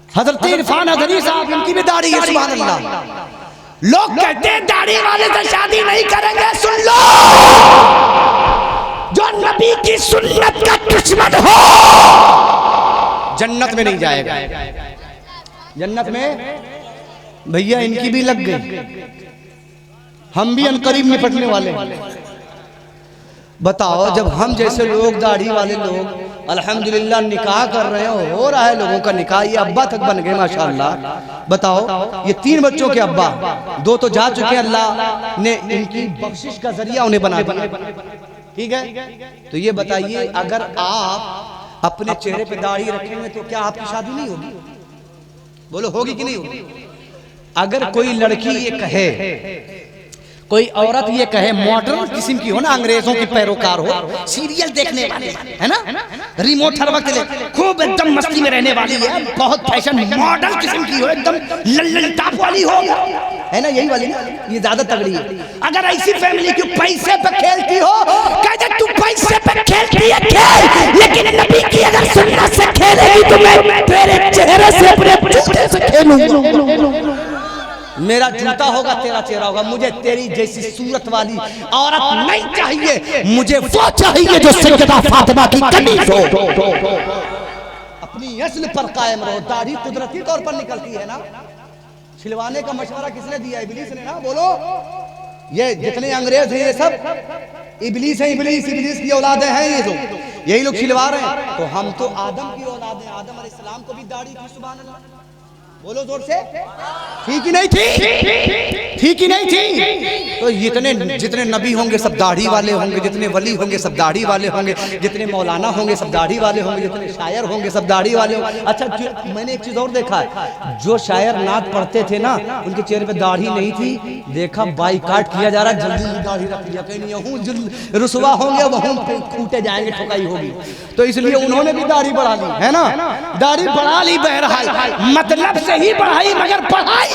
हजरत इरफान अदनी साहब, इनकी भी दाढ़ी है। सुभान अल्लाह। लोग कहते हैं दाढ़ी वाले से शादी नहीं करेंगे। सुन लो, जो नबी की सुन्नत का दुश्मन हो जन्नत में नहीं जाएगा। जन्नत में भैया इनकी भी लग गई, हम भी अनकरीब निपटने वाले हैं। बताओ, जब हम जैसे लोग दाढ़ी वाले लोग अल्हम्दुलिल्लाह निकाह कर रहे हो रहा है लोगों का निकाह, ये अब्बा तक बन गए माशाल्लाह। बताओ, ये 3 बच्चों के अब्बा, 2 तो जा चुके हैं, अल्लाह ने इनकी बख्शिश का जरिया उन्हें बना दिया। ठीक है, तो ये बताइए, अगर आप अपने चेहरे पे दाढ़ी रखेंगे तो क्या आपकी शादी नहीं होगी? बोलो, होगी कि नहीं होगी? अगर कोई लड़की ये कहे, कोई औरत ये कहे, मॉडर्न किस्म की हो ना, अंग्रेजों की पैरोकार हो, सीरियल देखने वाले है ना, रिमोट हर वक्त ले, खूब एकदम मस्ती में रहने वाली है, बहुत फैशन मॉडर्न किस्म की हो, एकदम लल्लन टाप वाली हो, है ना, यही वाली ना, ये ज्यादा तगड़ी है। अगर ऐसी फैमिली की पैसे पे खेलती हो, कहते तू पैसे पे खेलती है खेल, लेकिन नबी की अगर सुन्नत से खेलेगी तो मैं तेरे चेहरे से, अपने जूते से खेलूंगा। मेरा जूता होगा, तेरा चेहरा होगा। मुझे तेरी जैसी सूरत वाली औरत नहीं चाहिए, मुझे वो चाहिए जो सैयदा फातिमा की कमीज हो। अपनी अस्ल पर कायम रहो। दाढ़ी कुदरती तौर पर निकलती है ना, छिलवाने का मशवरा किसने दिया? इब्लीस ने ना। बोलो, ये जितने अंग्रेज हैं ये सब इब्लीस है, इब्लीस की औलादें हैं ये जो, यही लोग छिलवा रहे हैं। तो हम तो आदम की औलाद हैं, आदम अलैहिस्सलाम को भी दाढ़ी थी। सुभान अल्लाह, बोलो जोर से, थी कि नहीं थी? थी कि नहीं थी? तो जितने नबी होंगे सब दाढ़ी वाले होंगे, जितने वली होंगे सब दाढ़ी वाले होंगे, जितने मौलाना होंगे सब दाढ़ी वाले होंगे, जितने शायर होंगे सब दाढ़ी वाले होंगे। अच्छा, मैंने एक चीज और देखा है, जो शायर नात पढ़ते थे ना, उनके चेहरे पे दाढ़ी नहीं थी, देखा बाइकाट किया जा रहा, जल्दी दाढ़ी रख लिया, कहीं नहीं रुसवा होंगे, वहीं कूटे जाएंगे, ठुकाई होगी। तो इसलिए उन्होंने भी दाढ़ी बढ़ा ली, है ना, दाढ़ी बढ़ा ली। बहरहाल मतलब से ही बढ़ाई, मगर बढ़ाई।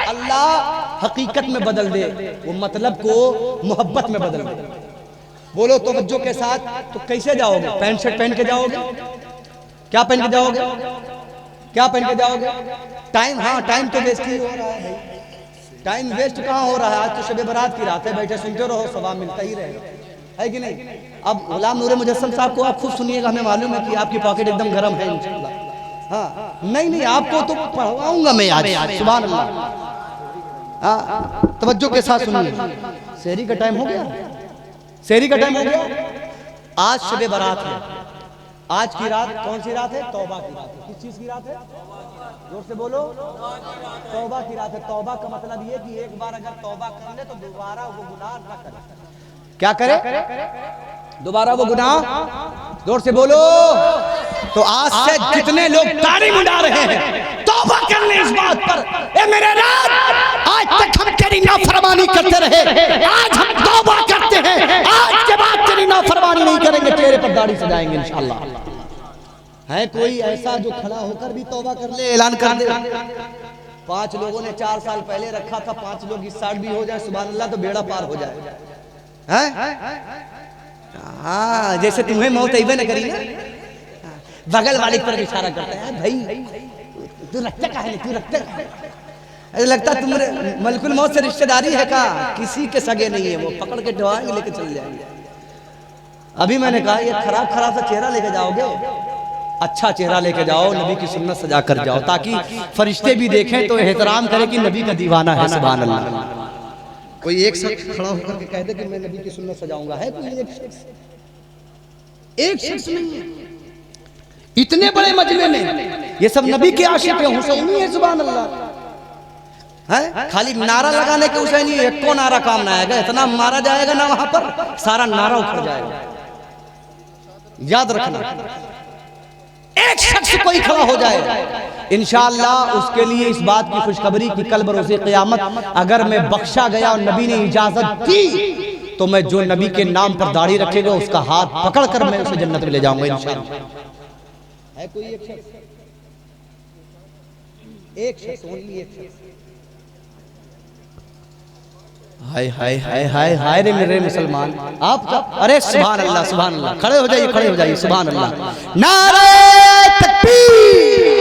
अल्लाह हकीकत में बदल दे, वो मतलब को मोहब्बत में बदल दे। बोलो तवज्जो के साथ, तो कैसे जाओगे? पैंट शर्ट पहन के जाओगे? क्या पहन के जाओगे? क्या पहन के जाओगे? टाइम, हाँ टाइम तो वेस्ट ही हो रहा है भाई। टाइम वेस्ट कहाँ हो रहा है? आज तो शब बारात की रात है, बैठे सुनते रहो, सवाब मिलता ही रहेगा, है कि नहीं? अब गुलाम नूर मुजस्सम साहब को आप खूब सुनिएगा, हमें मालूम है कि आपकी पॉकेट एकदम गर्म है इंशाल्लाह। हाँ नहीं आपको तो पढ़वाऊंगा मैं आज, सुभान अल्लाह। हाँ तवज्जो के साथ सुनिए, शहरी का टाइम हो गया, शहरी का टाइम हो गया। आज शब बारात है, आज की रात कौन सी रात है? तौबा की रात है। किस चीज की रात है? जोर से बोलो, तौबा की रात है। तौबा का मतलब ये कि एक बार अगर तौबा कर ले तो दोबारा वो गुनाह न करे। क्या करे? दोबारा वो गुनाह। जोर से बोलो। तो आज से जितने लोग ताड़ी मुंडा रहे हैं तौबा कर ले इस बात पर, ए मेरे रब, आज तक हम तेरी नाफरमानी करते रहे, आज हम तौबा करते हैं, आज के बाद तेरी नाफरमानी नहीं करेंगे, चेहरे पर दाढ़ी सजाएंगे इंशाल्लाह। है कोई ऐसा जो खड़ा होकर भी तौबा कर ले, ऐलान कर दे? 5 लोगों ने 4 साल पहले रखा था, 5 लोग इस साल भी हो जाए, सुभान अल्लाह, तो बेड़ा पार हो जाए। हाँ जैसे तुम्हें मौत अइबे न करी ना, बगल वाले पर इशारा करते हैं, भाई तू रखता का है, तू रखता ऐसा लगता तुम्हारे मलकुल मौत से रिश्तेदारी है का? किसी के सगे नहीं है, वो पकड़ के ढवाएंगे, लेके चल जाएंगे। अभी मैंने कहा ये खराब खराब सा चेहरा लेके जाओगे, अच्छा चेहरा लेके जाओ, नबी की सुन्नत सजा कर जाओ, ताकि फरिश्ते भी देखें तो एहतराम करें कि नबी का दीवाना है, सुभान अल्लाह। कोई एक शख्स खड़ा होकर के कह दे कि मैं नबी की सुन्नत सजाऊंगा, है कोई एक शख्स? एक शख्स नहीं है। इतने बड़े मजमे में ये सब नबी के आशिक हैं, हुसैनी है, सुभान अल्लाह। है खाली नारा लगाने के हुसैनी, एक को नारा काम ना आएगा, इतना मारा जाएगा ना वहां पर, सारा नारा उखड़ जाएगा। याद रखना, एक शख्स कोई खड़ा हो जाए इंशाअल्लाह, उसके लिए इस बात की खुशखबरी कि कल बरोज़े क़यामत अगर मैं बख्शा गया और नबी ने इजाजत दी तो मैं जो नबी के नाम पर दाढ़ी रखेगा उसका हाथ पकड़कर मैं उसे जन्नत में ले जाऊंगा इंशाअल्लाह। है कोई एक शख्स? एक शख्स, ओनली एक शख्स। हाय हाय हाय हाय हाय रे मेरे मुसलमान, आप अरे सुभान अल्लाह, सुभान अल्लाह, खड़े हो जाइए, खड़े हो जाइए, सुभान अल्लाह। नारे तकबीर,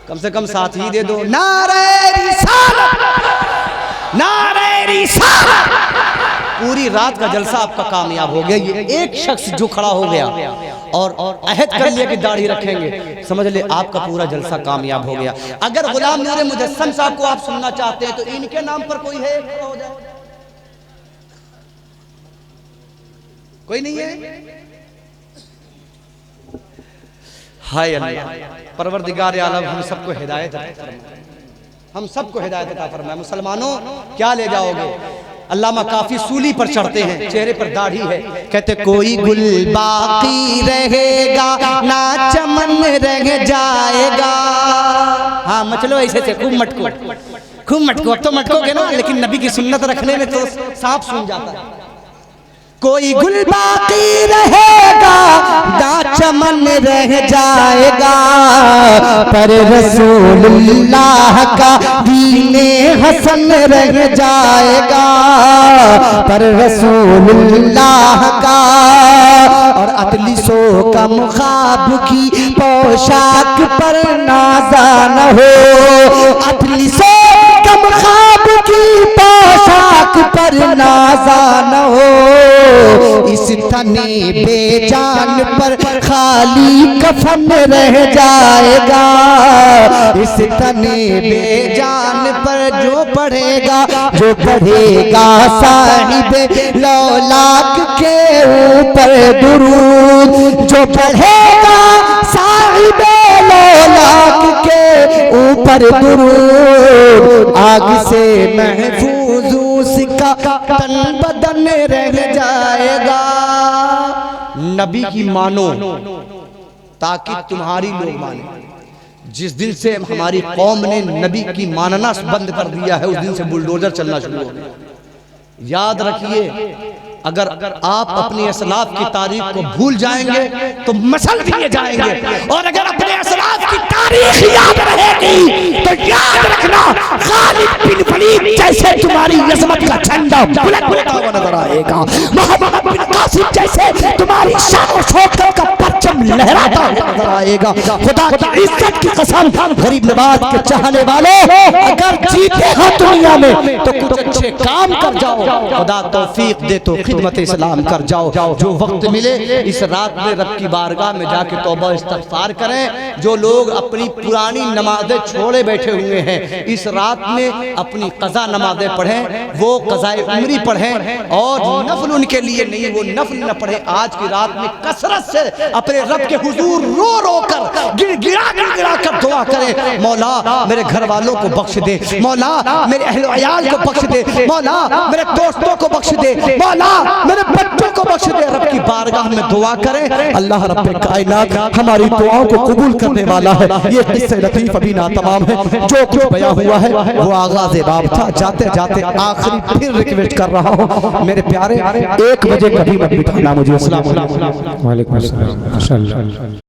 कम से कम साथ ही दे दो, नारे रिसालत, नारे रिसालत। पूरी रात का जलसा आपका कामयाब हो गया। ये एक शख्स जो खड़ा हो गया और अहद कर लिया कि दाढ़ी रखेंगे, समझ ले आपका पूरा जलसा कामयाब हो गया। अगर गुलाम नूर मुजस्सम साहब को आप सुनना चाहते हैं तो इनके नाम पर कोई है, खड़ा हो जाए। कोई नहीं है? हाय अल्लाह, परवरदिगार आलम हम सबको हिदायत अता फरमाए, हम सबको हिदायत अता फरमाए। मुसलमानों क्या ले जाओगे? अल्लामा काफी सूली पर चढ़ते हैं, चेहरे पर दाढ़ी है, कहते कोई गुल बाकी रहेगा ना चमन रह जाएगा। हाँ मचलो ऐसे से, खूब मटको, खूब मटको। अब तो मटकोगे ना, लेकिन नबी की सुन्नत रखने में तो सांप सूंघ जाता है। कोई गुल बाकी रहेगा ना चमन रह जाएगा, पर रसूलुल्लाह का दीने हसन रह जाएगा, पर रसूलुल्लाह का। और अतलिसो का मुखाब की पोशाक पर नाज़ा न हो, अतलिसो का मुखाब की पोशाक पर नाज़ा न हो, इस तने बेजान पर खाली कफन रह जाएगा, इस तने बेजान पर जो पढ़ेगा, जो पढ़ेगा साहिबे लौलाक के ऊपर दुरूद, जो पढ़ेगा साहिबे लौलाक के ऊपर दुरूद, आग से महफूज उसका तन बदन रह जाएगा। नबी की मानो ताकि तुम्हारी लोग माने। जिस दिन से हमारी कौम ने नबी की मानना बंद कर दिया है, उस दिन से बुलडोजर चलना शुरू हो गया। याद रखिए, अगर आप अपनी असलाफ की तारीख को भूल जाएंगे तो मसल दिए जाएंगे, और अगर अपने असलाफ की तारीख याद रहेगी तो याद रखना खालिद बिन वलीद जैसे तुम्हारी अजमत का झंडा बुलंद होता हुआ नजर आएगा, मोहम्मद बिन कासिम जैसे तुम्हारी शान और शौकत का परचम लहराता हुआ नजर आएगा। खुदा की इज्जत की कसम, गरीब नवाज के चाहने वालों, अगर जीते हो दुनिया में तो कुछ अच्छे काम कर जाओ, खुदा तौफीक दे तो खिदमत इस्लाम कर जाओ। जो वक्त मिले इस रात में रब की बारगाह में जाके तौबा इस्तगफार करें। जो लोग अपनी पुरानी नमाजें छोड़े बैठे हुए हैं, इस रात में अपनी कज़ा नमाजें पढ़ें, वो कज़ाए उम्री पढ़ें, और नफल उनके लिए नहीं, वो नफल न पढ़ें। आज की रात में कसरत से अपने रब के हुजूर रो रो कर गिड़गिड़ा कर दुआ करें, मौला मेरे घर वालों को बख्श दे, मौला मेरे अहले अयाल को बख्श दे, मौला मेरे दोस्तों को बख्श दे, मौला मेरे बच्चों को बख्श दे। रब की बारगाह में दुआ करें, अल्लाह रब्बे कायनात हमारी दुआओं को कबूल करने वाला है। ये किस्से लतीफ अभी ना तमाम है, जो कुछ बयां हुआ है वो आगाज़ बाब था। जाते जाते आखिरी फिर रिक्वेस्ट कर रहा हूँ, मेरे प्यारे 1 बजे कभी मत बिठाना मुझे। अस्सलाम वालेकुम। वालेकुम अस्सलाम। माशाअल्लाह।